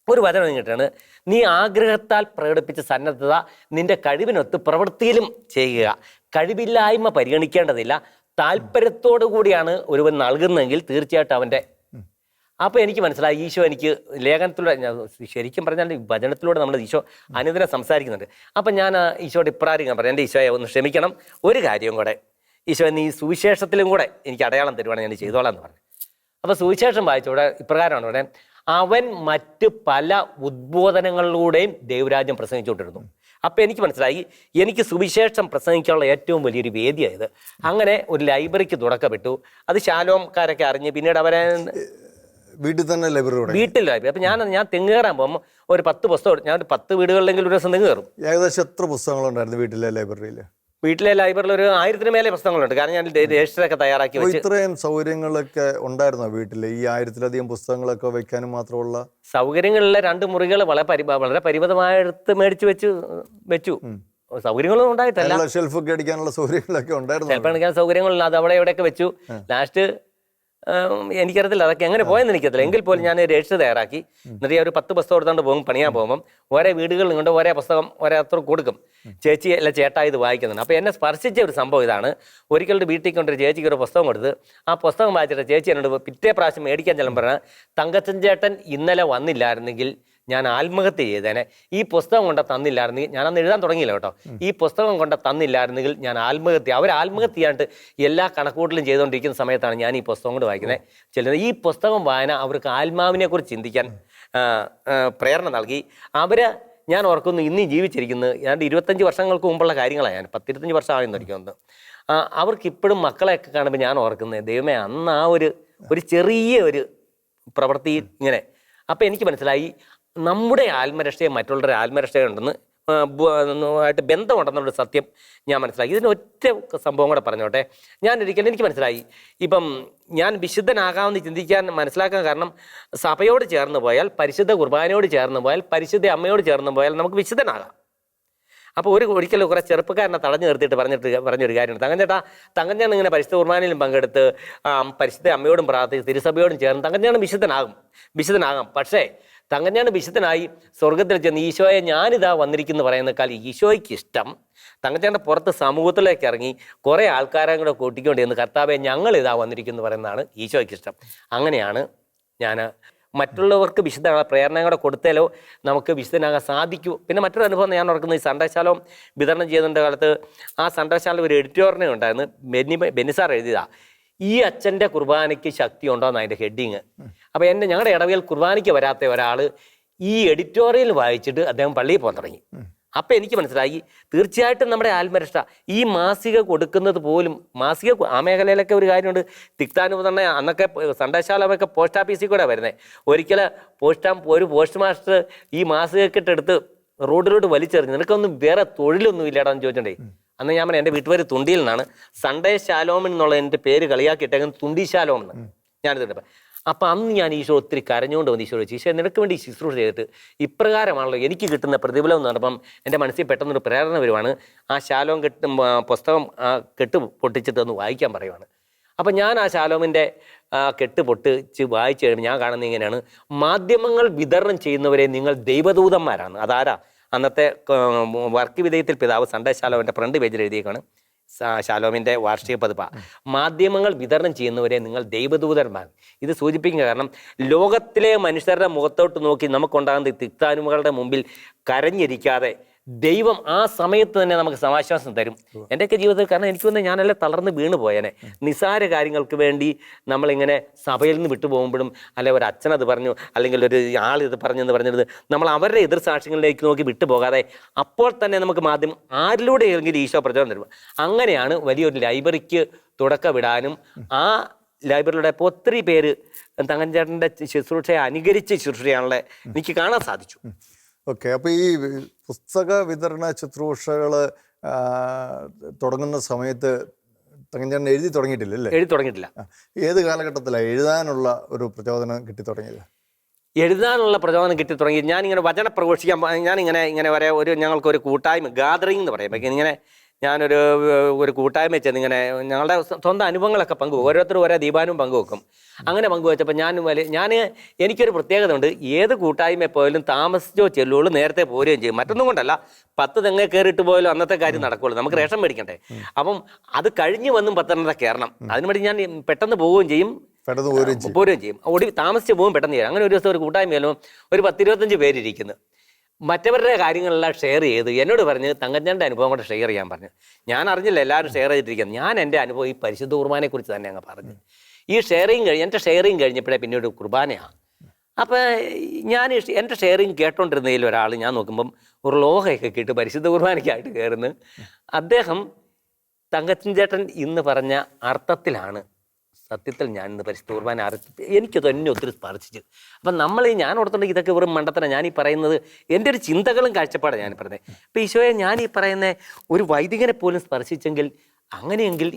ഒരു വചനം കിട്ടാണ്, നീ ആഗ്രഹത്താൽ പ്രകടിപ്പിച്ച സന്നദ്ധത നിന്റെ കഴിവിനൊത്ത് പ്രവൃത്തിയിലും ചെയ്യുക. കഴിവില്ലായ്മ പരിഗണിക്കേണ്ടതില്ല, താല്പര്യത്തോടു കൂടിയാണ് ഒരുവൻ നൽകുന്നതെങ്കിൽ തീർച്ചയായിട്ടും അവൻ്റെ. അപ്പോൾ എനിക്ക് മനസ്സിലായി, ഈശോ എനിക്ക് ലേഖനത്തിലൂടെ, ശരിക്കും പറഞ്ഞാൽ വചനത്തിലൂടെ നമ്മൾ ഈശോ അനുദിനം സംസാരിക്കുന്നുണ്ട്. അപ്പം ഞാൻ ഈശോയുടെ ഇപ്രാര്യം പറഞ്ഞു, എൻ്റെ ഈശോയെ ഒന്ന് ക്ഷമിക്കണം, ഒരു കാര്യം കൂടെ ഈശോ നീ സുവിശേഷത്തിലും കൂടെ എനിക്ക് അടയാളം തരുവാണ്, ഞാൻ ചെയ്തോളാം എന്ന് പറഞ്ഞു. അപ്പോൾ സുവിശേഷം വായിച്ചവിടെ ഇപ്രകാരമാണ് ഇവിടെ, അവൻ മറ്റ് പല ഉദ്ബോധനങ്ങളിലൂടെയും ദൈവരാജ്യം പ്രസംഗിച്ചുകൊണ്ടിരുന്നു. അപ്പോൾ എനിക്ക് മനസ്സിലായി, എനിക്ക് സുവിശേഷം പ്രസംഗിക്കാനുള്ള ഏറ്റവും വലിയൊരു വേദിയായത്. അങ്ങനെ ഒരു ലൈബ്രറിക്ക് തുടക്കപ്പെട്ടു. അത് ശാലോംകാരൊക്കെ അറിഞ്ഞ് പിന്നീട് അവരെ വീട്ടിൽ തന്നെ ലൈബ്രറി, വീട്ടിൽ ലൈബ്രറി. അപ്പം ഞാൻ തെങ്ങ് കയറാൻ പോകുമ്പോൾ ഒരു 10 പുസ്തകം, ഞാൻ 10 വീടുകളിലെങ്കിലും ഒരു ദിവസം തെങ്ങ് കയറും. ഏകദേശം എത്ര പുസ്തകങ്ങളുണ്ടായിരുന്നു വീട്ടിലെ ലൈബ്രറിയിൽ? വീട്ടിലെ ലൈബ്രറിയിൽ ഒരു 1000-ന് മേലെ പുസ്തകങ്ങളുണ്ട്. കാരണം ഞാൻ രജിസ്റ്ററൊക്കെ തയ്യാറാക്കി വെച്ച്. ഇത്രയും സൗകര്യങ്ങളൊക്കെ ഉണ്ടായിരുന്നോ വീട്ടിൽ, ഈ 1000-ലധികം പുസ്തകങ്ങളൊക്കെ വെക്കാനും മാത്രമുള്ള സൗകര്യങ്ങളിലെ 2 മുറികൾ വളരെ പരിമിതമായിട്ട് മേടിച്ച് വെച്ചു. സൗകര്യങ്ങളൊന്നും ഉണ്ടായിട്ടല്ല, ഷെൽഫൊക്കെ അടിക്കാനുള്ള സൗകര്യങ്ങളൊക്കെ ഉണ്ടായിരുന്നു. ഷെൽഫ് അടിക്കാൻ സൗകര്യങ്ങളില്ല, അത് അവിടെ എവിടെയൊക്കെ വെച്ചു. ലാസ്റ്റ് എനിക്കറിയത്തില്ല അതൊക്കെ എങ്ങനെ പോയെന്ന് എനിക്കറിയില്ല. എങ്കിൽ പോലും ഞാൻ രജിസ്റ്റർ തയ്യാറാക്കി. എന്നിട്ട് ഒരു 10 പുസ്തകം എടുത്തുകൊണ്ട് പോകും. പണിയാൻ പോകുമ്പം ഓരോ വീടുകളിൽ കൊണ്ട് ഓരോ പുസ്തകം അത്ര കൊടുക്കും. ചേച്ചി അല്ല ചേട്ടാ ഇത് വായിക്കുന്നുണ്ട്. അപ്പോൾ എന്നെ സ്പർശിച്ച ഒരു സംഭവം ഇതാണ്. ഒരിക്കലും വീട്ടിൽ കൊണ്ടൊരു ചേച്ചിക്ക് ഒരു പുസ്തകം കൊടുത്ത് ആ പുസ്തകം വായിച്ചിട്ട് ചേച്ചി എന്നോട് പിറ്റേ പ്രാവശ്യം മേടിക്കാൻ ചെല്ലുമ്പോൾ പറഞ്ഞാൽ, തങ്കച്ചൻ ചേട്ടൻ ഇന്നലെ വന്നില്ലായിരുന്നെങ്കിൽ ഞാൻ ആത്മഹത്യ ചെയ്തേനെ. ഈ പുസ്തകം കൊണ്ട് തന്നില്ലായിരുന്നെങ്കിൽ, ഞാനന്ന് എഴുതാൻ തുടങ്ങിയില്ല കേട്ടോ, ഈ പുസ്തകം കൊണ്ട് തന്നില്ലായിരുന്നെങ്കിൽ ഞാൻ അവർ ആത്മഹത്യ ചെയ്യാണ്ട് എല്ലാ കണക്കൂട്ടലും ചെയ്തുകൊണ്ടിരിക്കുന്ന സമയത്താണ് ഞാൻ ഈ പുസ്തകം കൊണ്ട് വായിക്കുന്നത്. ചെല്ലുന്നത് ഈ പുസ്തകം വായന അവർക്ക് ആത്മാവിനെ കുറിച്ച് ചിന്തിക്കാൻ പ്രേരണ നൽകി. ഞാൻ ഓർക്കുന്നു, ഇന്നീ ജീവിച്ചിരിക്കുന്നത് ഏതാണ്ട് 25 വർഷങ്ങൾക്ക് മുമ്പുള്ള കാര്യങ്ങളാണ്. ഞാൻ 10-25 വർഷമായെന്ന് എനിക്കൊന്ന്. അവർക്കിപ്പോഴും മക്കളെയൊക്കെ കാണുമ്പോൾ ഞാൻ ഓർക്കുന്നത്, ദൈവമേ അന്ന് ആ ഒരു ചെറിയ ഒരു പ്രവൃത്തി ഇങ്ങനെ. അപ്പം എനിക്ക് മനസ്സിലായി നമ്മുടെ ആത്മരക്ഷയും മറ്റുള്ളവരുടെ ആത്മരക്ഷയുണ്ടെന്ന് ആയിട്ട് ബന്ധമുണ്ടെന്നുള്ള സത്യം ഞാൻ മനസ്സിലാക്കി. ഇതിന് ഒറ്റ സംഭവം കൂടെ പറഞ്ഞോട്ടെ. എനിക്ക് മനസ്സിലായി, ഇപ്പം ഞാൻ വിശുദ്ധനാകാമെന്ന് മനസ്സിലാക്കാൻ കാരണം, സഭയോട് ചേർന്ന് പോയാൽ, പരിശുദ്ധ കുർബാനയോട് ചേർന്ന് പോയാൽ, പരിശുദ്ധ അമ്മയോട് ചേർന്ന് പോയാൽ നമുക്ക് വിശുദ്ധനാകാം. അപ്പോൾ ഒരിക്കലും കുറേ ചെറുപ്പക്കാരനെ തടഞ്ഞു നിർത്തിയിട്ട് പറഞ്ഞൊരു കാര്യമുണ്ട്. തങ്കച്ചേട്ടൻ ഇങ്ങനെ പരിശുദ്ധ കുർബാനയിലും പങ്കെടുത്ത് പരിശുദ്ധ അമ്മയോടും പ്രാർത്ഥിച്ച് തിരുസഭയോടും ചേർന്ന് തങ്കച്ചേട്ടൻ വിശുദ്ധനാകാം. പക്ഷേ തങ്കച്ചേട്ടൻ വിശുദ്ധനായി സ്വർഗത്തിൽ ചെന്ന് ഈശോയെ ഞാനിതാ വന്നിരിക്കുന്നു പറയുന്നേക്കാൾ ഈശോയ്ക്ക് ഇഷ്ടം തങ്കച്ചേട്ടൻ്റെ പുറത്ത് സമൂഹത്തിലേക്ക് ഇറങ്ങി കുറേ ആൾക്കാരെ കൂടെ കൂട്ടിക്കൊണ്ട് ചെന്ന് കർത്താവെ ഞങ്ങളിതാ വന്നിരിക്കുന്നു പറയുന്നതാണ് ഈശോയ്ക്ക് ഇഷ്ടം. അങ്ങനെയാണ് ഞാൻ മറ്റുള്ളവർക്ക് വിശുദ്ധ പ്രേരണ കൂടെ കൊടുത്താലോ നമുക്ക് വിശുദ്ധനാകാൻ സാധിക്കൂ. പിന്നെ മറ്റൊരു അനുഭവം ഞാൻ ഓർക്കുന്നത്, ഈ സൺഡേ വിതരണം ചെയ്യുന്നതിൻ്റെ കാലത്ത് ആ സൺഡേ ഒരു എഡിറ്റോറിനെ ഉണ്ടായിരുന്നു. ബെന്നിസാർ എഴുതിയതാ, ഈ അച്ഛൻ്റെ കുർബാനയ്ക്ക് ശക്തി ഉണ്ടോ എന്ന് അതിൻ്റെ ഹെഡിങ്. അപ്പോൾ ഞങ്ങളുടെ ഇടവകയിൽ കുർബാനയ്ക്ക് വരാത്ത ഒരാൾ ഈ എഡിറ്റോറിയൽ വായിച്ചിട്ട് അദ്ദേഹം പള്ളിയിൽ പോകാൻ തുടങ്ങി. അപ്പം എനിക്ക് മനസ്സിലായി, തീർച്ചയായിട്ടും നമ്മുടെ ആത്മരക്ഷ ഈ മാസിക കൊടുക്കുന്നത് പോലും, ആ മേഖലയിലൊക്കെ ഒരു കാര്യമുണ്ട്. തിക്താനുപതരണ അന്നൊക്കെ സൺഡേശാലമൊക്കെ പോസ്റ്റ് ഓഫീസിൽ കൂടെ വരുന്നത്. ഒരിക്കൽ ഒരു പോസ്റ്റ് മാസ്റ്റർ ഈ മാസികക്കെട്ടെടുത്ത് റോഡിലോട്ട് വലിച്ചെറിഞ്ഞു, നിനക്കൊന്നും വേറെ തൊഴിലൊന്നും ഇല്ലാടാന്ന് ചോദിച്ചിട്ടുണ്ടേ. അന്ന് ഞാൻ എൻ്റെ വീട്ടുപേര് തുണ്ടിയിൽ നിന്നാണ്. സൺഡേ ശാലോമൻ എന്നുള്ള എൻ്റെ പേര് കളിയാക്കിയിട്ടേക്കുന്നത് തുണ്ടി ശാലോം എന്ന് ഞാനിത്. അപ്പം അന്ന് ഞാൻ ഈശോ ഒത്തിരി കരഞ്ഞുകൊണ്ട് വന്ന് ഈശോ ചോദിച്ചു, ഈശോ നിനക്ക് വേണ്ടി ശുശ്രൂഷ ചെയ്തിട്ട് ഇപ്രകാരമാണല്ലോ എനിക്ക് കിട്ടുന്ന പ്രതിഫലം എന്ന് പറഞ്ഞപ്പം എൻ്റെ മനസ്സിൽ പെട്ടെന്നൊരു പ്രേരണ വരുവാണ്. ആ ശാലോം പുസ്തകം കെട്ട് പൊട്ടിച്ചിട്ട് ഒന്ന് വായിക്കാൻ പറയുവാണ്. അപ്പം ഞാൻ ആ ശാലോമിൻ്റെ കെട്ട് പൊട്ടിച്ച് വായിച്ചു കഴിയുമ്പോൾ ഞാൻ കാണുന്നത് ഇങ്ങനെയാണ്: മാധ്യമങ്ങൾ വിതരണം ചെയ്യുന്നവരെ നിങ്ങൾ ദൈവദൂതന്മാരാണ്. അതാരാ? അന്നത്തെ വർക്ക് വിധേയത്തിൽ പിതാവ് സൺഡേ ശാലോമിൻ്റെ ഫ്രണ്ട് പേജിൽ എഴുതിയേക്കാണ്. ശാലോമിൻ്റെ വാർഷിക പതിപ്പ്. മാധ്യമങ്ങൾ വിതരണം ചെയ്യുന്നവരെ നിങ്ങൾ ദൈവദൂതന്മാർ. ഇത് സൂചിപ്പിക്കുന്ന കാരണം, ലോകത്തിലെ മനുഷ്യരുടെ മുഖത്തോട്ട് നോക്കി നമുക്കുണ്ടാകുന്ന തിക്താനുമകളുടെ മുമ്പിൽ കരഞ്ഞിരിക്കാതെ ദൈവം ആ സമയത്ത് തന്നെ നമുക്ക് സമാശ്വാസം തരും. എൻ്റെയൊക്കെ ജീവിതത്തിൽ, കാരണം എനിക്കൊന്ന് ഞാനെല്ലാം തളർന്ന് വീണ് പോയേനെ. നിസാര കാര്യങ്ങൾക്ക് വേണ്ടി നമ്മളിങ്ങനെ സഭയിൽ നിന്ന് വിട്ടുപോകുമ്പോഴും, അല്ലെങ്കിൽ ഒരു അച്ഛനത് പറഞ്ഞു, അല്ലെങ്കിൽ ഒരു ആളിത് പറഞ്ഞെന്ന് പറഞ്ഞത് നമ്മൾ അവരുടെ എതിർ സാക്ഷ്യങ്ങളിലേക്ക് നോക്കി വിട്ടുപോകാതെ അപ്പോൾ തന്നെ നമുക്ക് മാധ്യമം ആരിലൂടെയെങ്കിലും ഈശോ പ്രചോദനം തരും. അങ്ങനെയാണ് വലിയൊരു ലൈബ്രറിക്ക് തുടക്കമിടാനും ആ ലൈബ്രറിയുടെ ഒത്തിരി പേര് തങ്കച്ചേട്ടൻ്റെ ശുശ്രൂഷയെ അനുകരിച്ച് ശുശ്രൂഷയാണുള്ള എനിക്ക് കാണാൻ സാധിച്ചു. ഓക്കെ, അപ്പോൾ ഈ പുസ്തക വിതരണ ശുശ്രൂഷകൾ തുടങ്ങുന്ന സമയത്ത് തങ്കച്ചേട്ടൻ എഴുതി തുടങ്ങിയിട്ടില്ല? എഴുതി തുടങ്ങിയിട്ടില്ല. ഏത് കാലഘട്ടത്തിലാണ് എഴുതാനുള്ള ഒരു പ്രചോദനം കിട്ടി തുടങ്ങിയത്? എഴുതാനുള്ള പ്രചോദനം കിട്ടി തുടങ്ങി ഞാനിങ്ങനെ വചന പ്രഘോഷിക്കാൻ, ഇങ്ങനെ ഞങ്ങൾക്കൊരു കൂട്ടായ്മ, ഗാദറിംഗ് എന്ന് പറയും. ഇങ്ങനെ ഞാനൊരു കൂട്ടായ്മ ചെന്നിങ്ങനെ ഞങ്ങളുടെ സ്വന്തം അനുഭവങ്ങളൊക്കെ പങ്കുവെക്കും. ഓരോരുത്തരും ഓരോ ദീപാനും പങ്കുവെക്കും. അങ്ങനെ പങ്കുവെച്ചപ്പോൾ എനിക്കൊരു പ്രത്യേകത ഉണ്ട്. ഏത് കൂട്ടായ്മ പോയാലും താമസിച്ചോ ചെല്ലുള്ളൂ, നേരത്തെ പോരുകയും ചെയ്യും. മറ്റൊന്നും കൊണ്ടല്ല, 10 തെങ്ങ കയറിയിട്ട് പോയാലും അന്നത്തെ കാര്യം നടക്കുള്ളൂ. നമുക്ക് റേഷൻ മേടിക്കണ്ടേ. അപ്പം അത് കഴിഞ്ഞ് വന്നും 10 കയറണം. അതിനുവേണ്ടി ഞാൻ പെട്ടെന്ന് പോവുകയും ചെയ്യും, പോരുകയും ചെയ്യും. താമസിച്ച് പോകും, പെട്ടെന്ന് ചെയ്യാം. അങ്ങനെ ഒരു ദിവസം ഒരു കൂട്ടായ്മയിലും ഒരു 10-25 പേരിരിക്കുന്നു. മറ്റവരുടെ കാര്യങ്ങളെല്ലാം ഷെയർ ചെയ്ത് എന്നോട് പറഞ്ഞ് തങ്കച്ചേട്ടൻ്റെ അനുഭവം കൂടെ ഷെയർ ചെയ്യാൻ പറഞ്ഞു. ഞാൻ അറിഞ്ഞില്ല എല്ലാവരും ഷെയർ ചെയ്തിരിക്കുന്നത്. ഞാൻ എൻ്റെ അനുഭവം ഈ പരിശുദ്ധ കുർബാനയെക്കുറിച്ച് തന്നെ അങ്ങ് പറഞ്ഞു. ഈ എൻ്റെ ഷെയറിങ് കഴിഞ്ഞപ്പോഴേ പിന്നെ ഒരു കുർബാനയാണ്. അപ്പോൾ എൻ്റെ ഷെയറിങ് കേട്ടോണ്ടിരുന്നതിൽ ഒരാൾ ഞാൻ നോക്കുമ്പം ഒരു ലോഹയൊക്കെ കിട്ടി പരിശുദ്ധ കുർബാനയ്ക്കായിട്ട് കയറുന്നു. അദ്ദേഹം തങ്കച്ചൻ ചേട്ടൻ ഇന്ന് പറഞ്ഞ അർത്ഥത്തിലാണ് സത്യത്തിൽ ഞാൻ ഇന്ന് പരിശുദ്ധ കുർബാന എനിക്കത് എന്നെ ഒത്തിരി സ്പർശിച്ചു. അപ്പം ഞാൻ ഓർത്തുണ്ടെങ്കിൽ ഇതൊക്കെ വെറും മണ്ടത്തരം. ഞാൻ ഈ പറയുന്നത് എൻ്റെ ഒരു ചിന്തകളും കാഴ്ചപ്പാടാണ് ഞാൻ പറയുന്നത്. അപ്പം ഈശോയെ ഞാൻ ഈ പറയുന്ന ഒരു വൈദികനെ പോലും സ്പർശിച്ചെങ്കിൽ, അങ്ങനെയെങ്കിൽ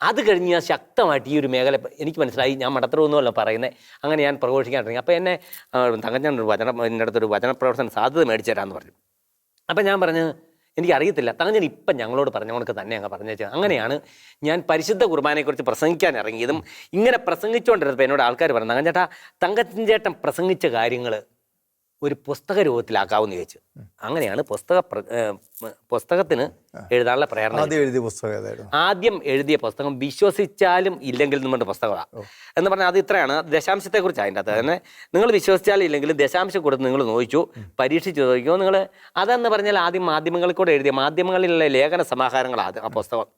അത് കഴിഞ്ഞ് ഞാൻ ശക്തമായിട്ട് ഈ ഒരു മേഖല എനിക്ക് മനസ്സിലായി. ഞാൻ മണ്ടത്തരമൊന്നുമല്ല പറയുന്നത്. അങ്ങനെ ഞാൻ പ്രഘോഷിക്കാൻ തുടങ്ങി. അപ്പം എന്നെ തങ്കച്ചൻ എൻ്റെ അടുത്തൊരു വചന പ്രവർത്തന സാധ്യത മേടിച്ചു തരാമെന്ന് പറഞ്ഞു. അപ്പം ഞാൻ പറഞ്ഞു എനിക്കറിയത്തില്ല. തങ്കച്ചൻ ഇപ്പം ഞങ്ങളോട് പറഞ്ഞുകൊണ്ട് തന്നെ അങ്ങ് പറഞ്ഞു വെച്ചാൽ. അങ്ങനെയാണ് ഞാൻ പരിശുദ്ധ കുർബാനയെക്കുറിച്ച് പ്രസംഗിക്കാൻ ഇറങ്ങിയതും. ഇങ്ങനെ പ്രസംഗിച്ചുകൊണ്ടിരുന്നപ്പോൾ എന്നോട് ആൾക്കാർ പറഞ്ഞു, തങ്കച്ചൻ ചേട്ടൻ പ്രസംഗിച്ച കാര്യങ്ങൾ ഒരു പുസ്തക രൂപത്തിലാക്കാമെന്ന് ചോദിച്ചു. അങ്ങനെയാണ് പുസ്തകത്തിന് എഴുതാനുള്ള പ്രേരണ. ആദ്യം എഴുതിയ പുസ്തകം ഏതായിരുന്നു? ആദ്യം എഴുതിയ പുസ്തകം വിശ്വസിച്ചാലും ഇല്ലെങ്കിൽ നമ്മുടെ പുസ്തകമാണ്. എന്ന് പറഞ്ഞാൽ അത് ഇത്രയാണ്, ദശാംശത്തെക്കുറിച്ച്. അതിൻ്റെ അകത്ത് തന്നെ നിങ്ങൾ വിശ്വസിച്ചാലും ഇല്ലെങ്കിലും ദശാംശം കൊടുത്ത് നിങ്ങൾ നോക്കിച്ചു, പരീക്ഷിച്ച് നോക്കിയോ നിങ്ങൾ. അതെന്ന് പറഞ്ഞാൽ ആദ്യം മാധ്യമങ്ങളിൽ കൂടെ എഴുതിയ, മാധ്യമങ്ങളിലുള്ള ലേഖന സമാഹാരങ്ങളാണ് ആ പുസ്തകം.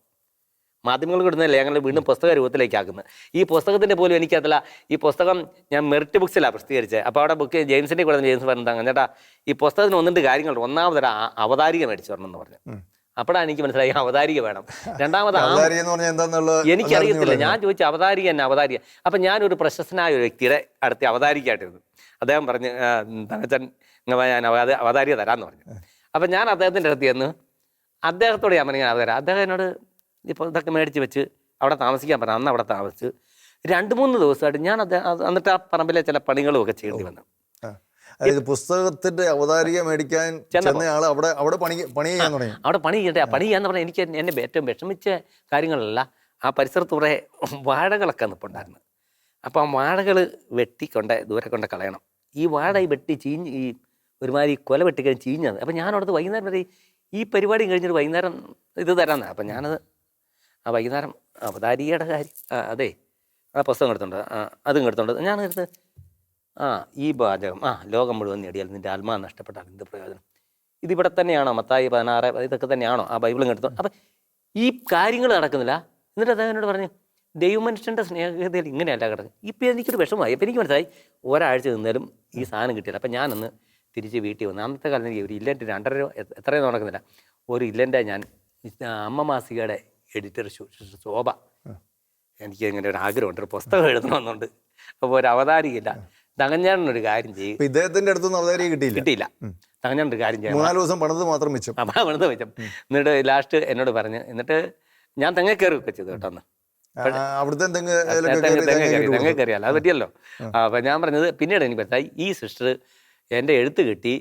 മാധ്യമങ്ങൾ കിട്ടുന്ന ലേഖനങ്ങൾ വീണ്ടും പുസ്തക രൂപത്തിലേക്കാക്കുന്നത്. ഈ പുസ്തകത്തിൻ്റെ പോലും എനിക്കതല്ല, ഈ പുസ്തകം ഞാൻ മെറിറ്റ് ബുക്സിലാണ് പ്രസിദ്ധീകരിച്ചത്. അപ്പോൾ അവിടെ ബുക്ക് ജെയിംസിൻ്റെ കൂടെ ജെയിംസ് പറഞ്ഞാൽ ചേട്ടാ ഈ പുസ്തകത്തിന് ഒന്നിട്ട് കാര്യങ്ങളുണ്ട്, ഒന്നാമതൊരു അവതാരിക മേടിച്ചു വരണം എന്ന് പറഞ്ഞു. അപ്പോഴാണ് എനിക്ക് മനസ്സിലായി അവതാരിക വേണം. രണ്ടാമത് എനിക്കറിയത്തില്ല, ഞാൻ ചോദിച്ചു അവതാരിക തന്നെ അവതാരിക. അപ്പം ഞാനൊരു പ്രശസ്തനായ ഒരു വ്യക്തിയുടെ അടുത്ത് അവതാരികയായിട്ടിരുന്നു. അദ്ദേഹം പറഞ്ഞ് തങ്കച്ചൻ ഞാൻ അവതാരിക തരാമെന്ന് പറഞ്ഞു. അപ്പം ഞാൻ അദ്ദേഹത്തിൻ്റെ അടുത്ത് ചെന്ന് അദ്ദേഹത്തോട് ഞാൻ പറഞ്ഞു അവതാരം. അദ്ദേഹം എന്നോട് ഇപ്പോൾ ഇതൊക്കെ മേടിച്ച് വെച്ച് അവിടെ താമസിക്കാൻ പറഞ്ഞു. അന്ന് അവിടെ താമസിച്ച് 2-3 ദിവസമായിട്ട് ഞാൻ എന്നിട്ട് ആ പറമ്പിലെ ചില പണികളും ഒക്കെ ചെയ്യേണ്ടി വന്നു. അതായത് പുസ്തകത്തിന്റെ അവതാരിക മേടിക്കാൻ ചെന്നയാൾ അവിടെ പണി ചെയ്യാൻ തുടങ്ങി. അവിടെ പണി ചെയ്യട്ടെ. പണി ചെയ്യാന്ന് പറഞ്ഞാൽ എനിക്ക് എന്നെ ഏറ്റവും വിഷമിച്ച കാര്യങ്ങളല്ല, ആ പരിസരത്ത് കുറേ വാഴകളൊക്കെ നിൽപ്പുണ്ടായിരുന്നു. അപ്പോൾ ആ വാഴകൾ ദൂരെ കൊണ്ട് കളയണം. ഈ വാഴ വെട്ടി ചീഞ്ഞ് ഈ ഒരുമാതിരി കൊല വെട്ടിക്കഴിഞ്ഞ് ചീഞ്ഞത്. അപ്പം ഞാൻ അവിടുത്തെ വൈകുന്നേരം വരെ ഈ പരിപാടിയും കഴിഞ്ഞിട്ട് വൈകുന്നേരം ഇത് തരാമെന്നാണ്. അപ്പം ഞാനത് ആ വൈകുന്നേരം അവതാരികയുടെ കാര്യം അതെ ആ പുസ്തകം എടുത്തുണ്ട്, അതും എടുത്തുണ്ട്. ഞാൻ എടുത്ത് ഈ വാചകം ലോകം മുഴുവൻ നേടിയാൽ നിൻ്റെ ആത്മാവ് നഷ്ടപ്പെട്ടാൽ എന്ത് പ്രയോജനം? ഇതിവിടെ തന്നെയാണോ? മത്തായി 16 ഇതൊക്കെ തന്നെയാണോ ആ ബൈബിളും എടുത്തു? അപ്പം ഈ കാര്യങ്ങൾ നടക്കുന്നില്ല. എന്നിട്ട് അദ്ദേഹം എന്നോട് പറഞ്ഞു ദൈവമനുഷ്യൻ്റെ സ്നേഹതയിൽ ഇങ്ങനെയല്ല കിടക്കും. ഇപ്പം എനിക്കൊരു വിഷമമായി. അപ്പം എനിക്ക് മനസ്സിലായി ഒരാഴ്ച നിന്നാലും ഈ സാധനം കിട്ടിയില്ല. അപ്പം ഞാനൊന്ന് തിരിച്ച് വീട്ടിൽ വന്നു. അന്നത്തെ കാലത്ത് എനിക്ക് ഒരു ഇല്ലൻ്റെ 2.5 രൂപ എത്രയും നടക്കുന്നില്ല. ഒരു ഇല്ലൻ്റെ ഞാൻ അമ്മ മാസികയുടെ എഡിറ്റർ ശോഭ, എനിക്ക് ഇങ്ങനെ ഒരു ആഗ്രഹമുണ്ട്, ഒരു പുസ്തകം എഴുതണമെന്നുണ്ട്. അപ്പോൾ ഒരു അവതാരികയില്ല. തങ്കഞ്ഞാനൊരു കാര്യം ചെയ്യും. ഇദ്ദേഹത്തിന്റെ അടുത്തൊന്നും അവതാരിക കിട്ടിയില്ല. തങ്കഞ്ഞാനൊരു കാര്യം ചെയ്യാം, 3-4 ദിവസം പണിത് മാത്രം വെച്ചു. പണിത് വെച്ചു. എന്നിട്ട് ലാസ്റ്റ് എന്നോട് പറഞ്ഞ്, എന്നിട്ട് ഞാൻ തെങ്ങ കയറി ഒക്കെ ചെയ്തു കേട്ടോ. അന്ന് അവിടുത്തെ തെങ്ങ കയറിയല്ല, അത് പറ്റിയല്ലോ. അപ്പം ഞാൻ പറഞ്ഞത് പിന്നീട് എനിക്ക് മനസ്സിലായി ഈ സിസ്റ്റർ എൻ്റെ എഴുത്ത് കിട്ടി.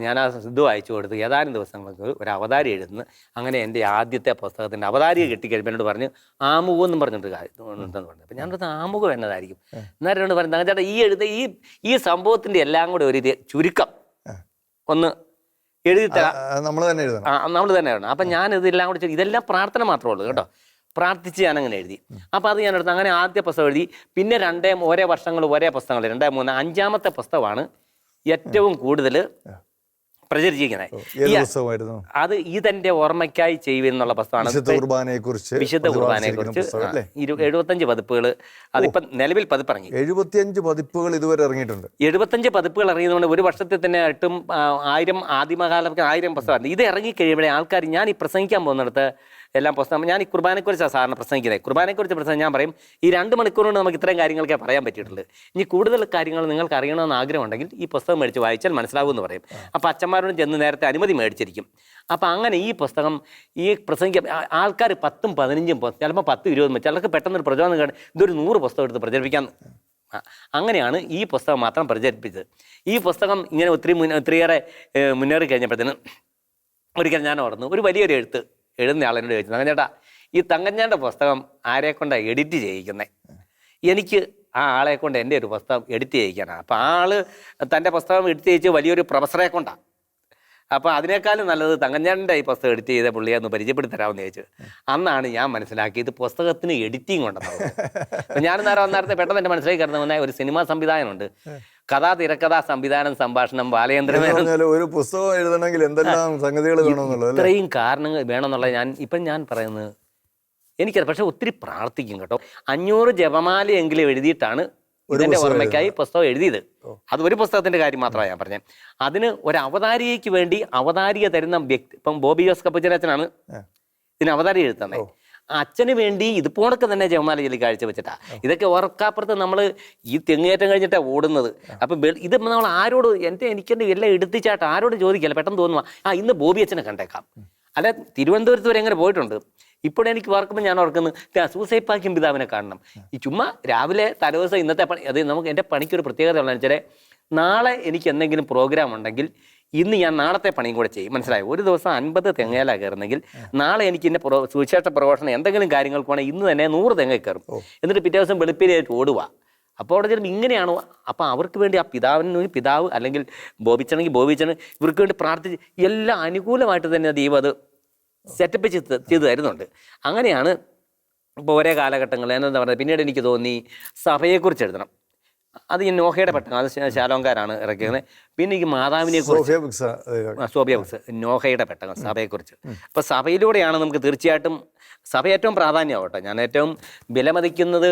ഞാൻ ആ ഇത് വായിച്ചു കൊടുത്ത് ഏതാനും ദിവസങ്ങൾക്ക് ഒരു അവതാരി എഴുതുന്നു. അങ്ങനെ എൻ്റെ ആദ്യത്തെ പുസ്തകത്തിൻ്റെ അവതാരിക കിട്ടിക്കഴിയുമ്പോൾ എന്നോട് പറഞ്ഞ് ആമുഖം എന്നും പറഞ്ഞിട്ട് ഉണ്ടെന്ന് പറഞ്ഞു. അപ്പം ഞാനത് ആമുഖം എന്നതായിരിക്കും. എന്നാലും എന്നോട് പറഞ്ഞു തങ്കച്ചേട്ടാ ഈ സംഭവത്തിൻ്റെ എല്ലാം കൂടെ ഒരു ചുരുക്കം ഒന്ന് എഴുതി തരാം, നമ്മൾ തന്നെ എഴുതണം. അപ്പം ഞാൻ ഇതെല്ലാം കൂടെ ഇതെല്ലാം പ്രാർത്ഥന മാത്രമേ ഉള്ളൂ കേട്ടോ. പ്രാർത്ഥിച്ച് ഞാനങ്ങനെ എഴുതി. അപ്പോൾ അത് ഞാനെടുത്ത് അങ്ങനെ ആദ്യ പുസ്തകം എഴുതി. പിന്നെ ഓരോ വർഷങ്ങൾ ഒരേ പുസ്തകങ്ങൾ 2, 3, 5-ാമത്തെ പുസ്തകമാണ് ഏറ്റവും കൂടുതൽ പ്രചരിച്ചിരിക്കുന്നത്. അത് ഇതെന്റെ ഓർമ്മയ്ക്കായി ചെയ്യുമെന്നുള്ള പുസ്തകമാണ്. വിശുദ്ധ കുർബാനയെക്കുറിച്ച് 75 പതിപ്പുകൾ. അതിപ്പം നിലവിൽ പതിപ്പിറങ്ങി. 75 പതിപ്പുകൾ ഇതുവരെ ഇറങ്ങിയിട്ടുണ്ട്. 75 പതിപ്പുകൾ ഇറങ്ങിയതുകൊണ്ട് ഒരു വർഷത്തിൽ തന്നെ 1000 ആദിമകാലത്ത് 1000 പുസ്തകമാണ്. ഇത് ഇറങ്ങിക്കഴിയുമ്പോഴേ ആൾക്കാർ, ഞാൻ ഈ പ്രസംഗിക്കാൻ പോകുന്നിടത്ത് എല്ലാം പുസ്തകം, ഞാൻ ഈ കുർബാനയെക്കുറിച്ചാണ് സാധാരണ പ്രസംഗിക്കുന്നത്. കുർബാനയെക്കുറിച്ച് പ്രസംഗം ഞാൻ പറയും ഈ 2 മണിക്കൂർ കൊണ്ട് നമുക്ക് ഇത്രയും കാര്യങ്ങളൊക്കെ പറയാൻ പറ്റിയിട്ടുള്ളൂ. ഇനി കൂടുതൽ കാര്യങ്ങൾ നിങ്ങൾക്ക് അറിയണമെന്ന് ആഗ്രഹമുണ്ടെങ്കിൽ ഈ പുസ്തകം മേടിച്ച് വായിച്ചാൽ മനസ്സിലാവുമെന്ന് പറയും. അപ്പോൾ അച്ഛന്മാരോട് ചെന്ന് നേരത്തെ അനുമതി മേടിച്ചിരിക്കും. അപ്പോൾ അങ്ങനെ ഈ പുസ്തകം ഈ പ്രസംഗിക്കാൻ ആൾക്കാർ 10ഉം 15ഉം ചിലപ്പോൾ 10, 20 ചിലർക്ക് പെട്ടെന്നൊരു പ്രചോദനം കാണും, ഇതൊരു 100 പുസ്തകം എടുത്ത് പ്രചരിപ്പിക്കാൻ. അങ്ങനെയാണ് ഈ പുസ്തകം മാത്രം പ്രചരിപ്പിച്ചത്. ഈ പുസ്തകം ഇങ്ങനെ ഒത്തിരിയേറെ മുന്നേറി കഴിഞ്ഞപ്പോഴത്തേന് ഒരിക്കൽ ഞാൻ ഓർന്നു, ഒരു വലിയൊരു എഴുതുന്ന ആളെന്നോട് ചോദിച്ചു, തങ്കച്ചേട്ടാ ഈ തങ്കഞ്ഞാൻ്റെ പുസ്തകം ആരെ കൊണ്ടാണ് എഡിറ്റ് ചെയ്യിക്കുന്നത്? എനിക്ക് ആ ആളെ കൊണ്ട് എൻ്റെ ഒരു പുസ്തകം എഡിറ്റ് ചെയ്യിക്കാനാണ്. അപ്പോൾ ആ ആൾ തൻ്റെ പുസ്തകം എഡിറ്റ് ചെയ്യിച്ച് വലിയൊരു പ്രൊഫസറെ കൊണ്ടാണ്. അപ്പോൾ അതിനേക്കാളും നല്ലത് തങ്കഞ്ഞാൻ്റെ ഈ പുസ്തകം എഡിറ്റ് ചെയ്ത പുള്ളിയെ ഒന്ന് പരിചയപ്പെടുത്തി തരാമെന്ന് ചോദിച്ചു. അന്നാണ് ഞാൻ മനസ്സിലാക്കിയത് പുസ്തകത്തിന് എഡിറ്റിംഗ് ഉണ്ടെന്നത്. അപ്പം ഞാൻ നേരത്തെ പെട്ടെന്ന് എൻ്റെ മനസ്സിലേക്ക് കടന്നു ഒരു സിനിമാ സംവിധാനമുണ്ട്, കഥ, തിരക്കഥ, സംവിധാനം, സംഭാഷണം, ബാലചന്ദ്രമേനോൻ. ഒരു പുസ്തകം എഴുതണമെങ്കിൽ എന്തെല്ലാം സംഗതികൾ വേണമെന്നുള്ളത്, ഇത്രയും കാരണങ്ങൾ വേണമെന്നുള്ളത് ഞാൻ പറയുന്നത് എനിക്കത്. പക്ഷെ ഒത്തിരി പ്രാർത്ഥിക്കും കേട്ടോ. 500 ജപമാലയെങ്കിലും എഴുതിയിട്ടാണ് ഇതിന്റെ ഓർമ്മയ്ക്കായി പുസ്തകം എഴുതിയത്. അത് ഒരു പുസ്തകത്തിന്റെ കാര്യം മാത്രമാണ് ഞാൻ പറഞ്ഞത്. അതിന് ഒരു അവതാരികയ്ക്ക് വേണ്ടി അവതാരിക തരുന്ന വ്യക്തി, ഇപ്പം ബോബി ജോസ് കപ്പച്ചനച്ഛനാണ് ഇതിന് അവതാരിക എഴുതുന്നത്. അച്ഛന് വേണ്ടി ഇതുപോലൊക്കെ തന്നെ ജപമാല ചൊല്ലി കാഴ്ചവെച്ചിട്ടാ. ഇതൊക്കെ ഓർക്കാപ്പുറത്ത് നമ്മൾ ഈ തെങ്ങേറ്റം കഴിഞ്ഞിട്ടാണ് ഓടുന്നത്. അപ്പം ഇത് നമ്മൾ ആരോട് എനിക്കെൻ്റെ എല്ലാം എടുത്തിച്ചാട്ട് ആരോട് ചോദിക്കല്ല, പെട്ടെന്ന് തോന്നുക ഇന്ന് ബോബി അച്ഛനെ കണ്ടേക്കാം. അല്ല, തിരുവനന്തപുരത്ത് വരെ എങ്ങനെ പോയിട്ടുണ്ട്. ഇപ്പോൾ എനിക്ക് ഓർക്കുമ്പോൾ ഞാൻ ഓർക്കുന്നത് സൂസൈപ്പാക്കും പിതാവിനെ കാണണം. ഈ ചുമ്മാ രാവിലെ തലേദിവസം ഇന്നത്തെ പണി, അത് നമുക്ക് എൻ്റെ പണിക്കൊരു പ്രത്യേകത ഉള്ളതെന്ന് വെച്ചാൽ നാളെ എനിക്ക് എന്തെങ്കിലും പ്രോഗ്രാം ഉണ്ടെങ്കിൽ ഇന്ന് ഞാൻ നാളത്തെ പണിയും കൂടെ ചെയ്യും. മനസ്സിലായോ? ഒരു ദിവസം 50 തെങ്ങയില കയറുന്നെങ്കിൽ നാളെ എനിക്ക് ഇന്ന സുവിശേഷ പ്രഘോഷണം എന്തെങ്കിലും കാര്യങ്ങൾക്ക് വേണമെങ്കിൽ ഇന്ന് തന്നെ 100 തെങ്ങ കയറും. എന്നിട്ട് പിറ്റേ ദിവസം വെളുപ്പിലായിട്ട് ഓടുക. അപ്പോൾ അവിടെ ചെല്ലുമ്പോൾ ഇങ്ങനെയാണോ? അപ്പോൾ അവർക്ക് വേണ്ടി ആ പിതാവ് അല്ലെങ്കിൽ ബോബിച്ചണെങ്കിൽ ബോബിച്ചന് ഇവർക്ക് വേണ്ടി പ്രാർത്ഥിച്ച് എല്ലാം അനുകൂലമായിട്ട് തന്നെ ദൈവം അത് സെറ്റപ്പ് ചെയ്ത് തരുന്നുണ്ട്. അങ്ങനെയാണ് ഇപ്പോൾ ഒരേ കാലഘട്ടങ്ങളിൽ എന്താ പറയുക. പിന്നീട് എനിക്ക് തോന്നി സഭയെക്കുറിച്ച് എഴുതണം. അത് ഈ നോഹയുടെ പെട്ടകം, അത് ശാലോങ്കാരാണ് ഇറക്കിയത്. പിന്നെ എനിക്ക് മാതാവിനെ കുറിച്ച്, സോഫിയ ബുക്സ്, നോഹയുടെ പെട്ടകം, സഭയെക്കുറിച്ച്. അപ്പോൾ സഭയിലൂടെയാണ് നമുക്ക് തീർച്ചയായിട്ടും സഭ ഏറ്റവും പ്രാധാന്യമാവട്ടെ. ഞാൻ ഏറ്റവും വിലമതിക്കുന്നത്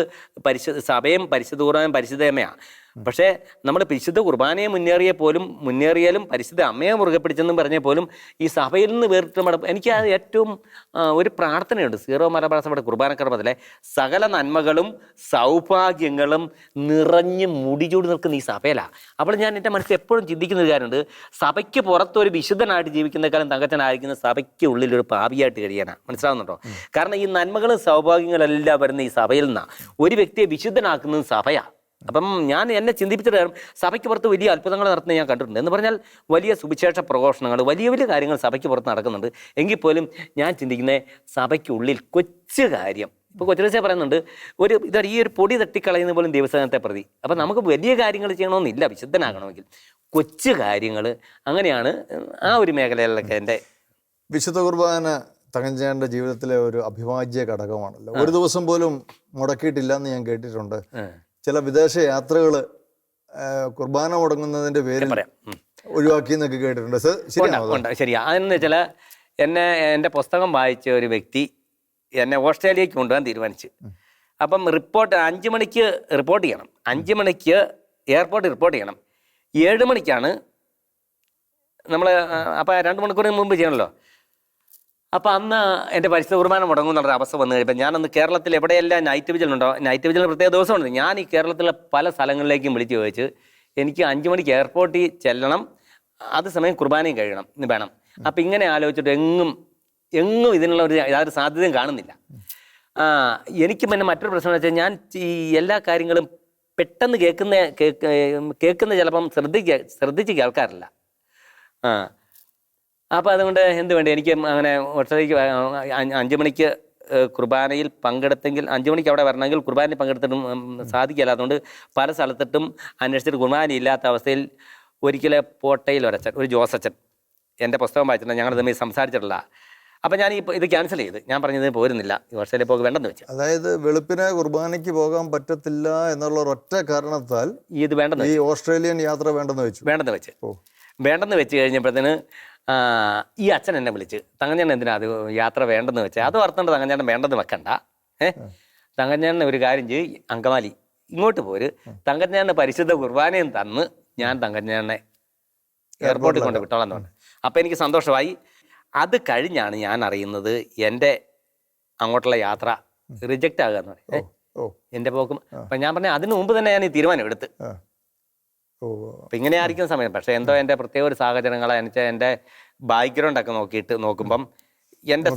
സഭയും പരിശുദ്ധ കുർബാനയും പരിശുദ്ധമ്മയാണ്. പക്ഷേ നമ്മൾ പരിശുദ്ധ കുർബാനയെ മുന്നേറിയാലും പരിശുദ്ധ അമ്മയെ മുറുകെ പിടിച്ചെന്നും പറഞ്ഞാൽ പോലും ഈ സഭയിൽ നിന്ന് വേറിട്ട് എനിക്ക് അത് ഏറ്റവും ഒരു പ്രാർത്ഥനയുണ്ട്. സീറോ മലബാർ സഭയുടെ കുർബാനക്കർമ്മത്തിലെ സകല നന്മകളും സൗഭാഗ്യങ്ങളും നിറഞ്ഞ് മുടിചൂടി നിൽക്കുന്ന ഈ സഭയിലാണ്. അപ്പോൾ ഞാൻ എൻ്റെ മനസ്സിൽ എപ്പോഴും ചിന്തിക്കുന്ന ഒരു കാര്യമുണ്ട്, സഭയ്ക്ക് പുറത്തൊരു വിശുദ്ധനായിട്ട് ജീവിക്കുന്നേക്കാളും തങ്കച്ചനായിരിക്കുന്ന സഭയ്ക്ക് ഉള്ളിലൊരു പാപിയായിട്ട് കഴിയാനാണ്. മനസ്സിലാവുന്നുണ്ടോ? കാരണം ഈ നന്മകളും സൗഭാഗ്യങ്ങളും എല്ലാം വരുന്ന ഈ സഭയിൽ നിന്നാണ്. ഒരു വ്യക്തിയെ വിശുദ്ധനാക്കുന്നത് സഭയാണ്. അപ്പം ഞാൻ എന്നെ ചിന്തിപ്പിച്ചിട്ട് സഭയ്ക്ക് പുറത്ത് വലിയ അത്ഭുതങ്ങൾ നടത്തുന്നത് ഞാൻ കണ്ടിട്ടുണ്ട്. എന്ന് പറഞ്ഞാൽ വലിയ സുവിശേഷ പ്രഘോഷണങ്ങൾ, വലിയ വലിയ കാര്യങ്ങൾ സഭയ്ക്ക് പുറത്ത് നടക്കുന്നുണ്ട്. എങ്കിൽ പോലും ഞാൻ ചിന്തിക്കുന്നത് സഭയ്ക്കുള്ളിൽ കൊച്ചു കാര്യം. ഇപ്പോൾ കൊച്ചുരസ പറയുന്നുണ്ട്, ഈ ഒരു പൊടി തട്ടിക്കളയുന്ന പോലും ദൈവസ്ഥാനത്തെ പ്രതി. അപ്പം നമുക്ക് വലിയ കാര്യങ്ങൾ ചെയ്യണമെന്നില്ല വിശുദ്ധനാകണമെങ്കിൽ, കൊച്ചു കാര്യങ്ങൾ. അങ്ങനെയാണ് ആ ഒരു മേഖലയിലൊക്കെ എൻ്റെ വിശുദ്ധ കുർബാന തങ്കച്ചൻ്റെ ജീവിതത്തിലെ ഒരു അഭിവാജ്യ ഘടകമാണല്ലോ. ഒരു ദിവസം പോലും മുടക്കിയിട്ടില്ല എന്ന് ഞാൻ കേട്ടിട്ടുണ്ട്. ചില വിദേശ യാത്രകൾ കുർബാന മുടങ്ങുന്നതിന്റെ പേരിൽ ഒഴിവാക്കി എന്നൊക്കെ കേട്ടിട്ടുണ്ട്. ശരിയാ. അതെന്ന് വെച്ചാൽ എൻ്റെ പുസ്തകം വായിച്ച ഒരു വ്യക്തി എന്നെ ഓസ്ട്രേലിയക്ക് കൊണ്ടുപോകാൻ തീരുമാനിച്ചു. അപ്പം 5 മണിക്ക് റിപ്പോർട്ട് ചെയ്യണം. 5 മണിക്ക് എയർപോർട്ടിൽ റിപ്പോർട്ട് ചെയ്യണം. 7 മണിക്കാണ് നമ്മൾ, അപ്പം 2 മണിക്കൂറിന് മുമ്പ് ചെയ്യണമല്ലോ. അപ്പം അന്ന് എൻ്റെ പരിശുദ്ധ കുർബാന മുടങ്ങും എന്നുള്ളൊരു അവസ്ഥ വന്നു കഴിയുമ്പോൾ ഞാനന്ന് കേരളത്തിൽ എവിടെയെല്ലാം നൈറ്റ് വിജിൽ ഉണ്ടോ, നൈറ്റ് വിജിൽ പ്രത്യേക ദിവസമുണ്ട്. ഞാൻ ഈ കേരളത്തിലെ പല സ്ഥലങ്ങളിലേക്കും വിളിച്ച് ചോദിച്ച് എനിക്ക് 5 മണിക്ക് എയർപോർട്ടിൽ ചെല്ലണം, അത് സമയം കുർബാനയും കഴിയണം വേണം. അപ്പം ഇങ്ങനെ ആലോചിച്ചിട്ട് എങ്ങും ഇതിനുള്ള യാതൊരു സാധ്യതയും കാണുന്നില്ല. എനിക്ക് പിന്നെ മറ്റൊരു പ്രശ്നം എന്ന് വെച്ചാൽ, ഞാൻ ഈ എല്ലാ കാര്യങ്ങളും പെട്ടെന്ന് കേൾക്കുന്ന ചിലപ്പം ശ്രദ്ധിച്ച് കേൾക്കാറില്ല. അപ്പോൾ അതുകൊണ്ട് എന്ത് വേണ്ടി എനിക്ക് അങ്ങനെ ഓസ്ട്രേലിയക്ക് 5 മണിക്ക് കുർബാനയിൽ പങ്കെടുത്തെങ്കിൽ 5 മണിക്ക് അവിടെ വരണമെങ്കിൽ കുർബാനയിൽ പങ്കെടുത്തിട്ടും സാധിക്കില്ല. അതുകൊണ്ട് പല സ്ഥലത്തിട്ടും അന്വേഷിച്ചിട്ട് കുർബാന ഇല്ലാത്ത അവസ്ഥയിൽ ഒരിക്കൽ പോട്ടയിൽ ഒരു ജോസച്ചൻ എൻ്റെ പുസ്തകം വായിച്ചിട്ടുണ്ട്. ഞങ്ങൾ തമ്മിൽ സംസാരിച്ചിട്ടില്ല. അപ്പം ഞാൻ ഇത് ക്യാൻസൽ ചെയ്ത്, ഞാൻ പറഞ്ഞത് പോരുന്നില്ല, ഈ ഓസ്ട്രേലിയ പോക്ക് വേണ്ടെന്ന് വെച്ചു. അതായത് വെളുപ്പിനെ കുർബാനയ്ക്ക് പോകാൻ പറ്റത്തില്ല എന്നുള്ള ഒരൊറ്റ കാരണത്താൽ ഇത് വേണ്ടെന്ന്, ഈ ഓസ്ട്രേലിയൻ യാത്ര വേണ്ടെന്ന് വെച്ച് കഴിഞ്ഞപ്പോഴത്തേന് ഈ അച്ഛൻ എന്നെ വിളിച്ച്, തങ്കഞ്ഞേട്ടൻ എന്തിനാ അത് യാത്ര വേണ്ടെന്ന് വെച്ചാൽ, അത് ഓർത്തുകൊണ്ട് തങ്കഞ്ഞേട്ടൻ വേണ്ടെന്ന് വെക്കണ്ട, തങ്കഞ്ഞേട്ടൻ ഒരു കാര്യം ചെയ്യും, അങ്കമാലി ഇങ്ങോട്ട് പോര്, തങ്കഞ്ഞേട്ടൻ്റെ പരിശുദ്ധ കുർബാനയും തന്ന് ഞാൻ തങ്കഞ്ഞേട്ടനെ എയർപോർട്ടിൽ കൊണ്ട് വിട്ടോളാം എന്ന് പറഞ്ഞു. അപ്പം എനിക്ക് സന്തോഷമായി. അത് കഴിഞ്ഞാണ് ഞാൻ അറിയുന്നത് എൻ്റെ അങ്ങോട്ടുള്ള യാത്ര റിജക്റ്റ് ആകുക എന്ന് പറയും, എൻ്റെ പോക്കും. അപ്പം ഞാൻ പറഞ്ഞ അതിന് മുമ്പ് തന്നെ ഞാൻ ഈ തീരുമാനം എടുത്ത്. അപ്പം ഇങ്ങനെ ആയിരിക്കും സമയം. പക്ഷേ എന്തോ എൻ്റെ പ്രത്യേക ഒരു സാഹചര്യങ്ങളെ എന്നുവെച്ചാൽ എൻ്റെ ബാക്ക്ഗ്രൗണ്ടൊക്കെ നോക്കുമ്പം എൻ്റെ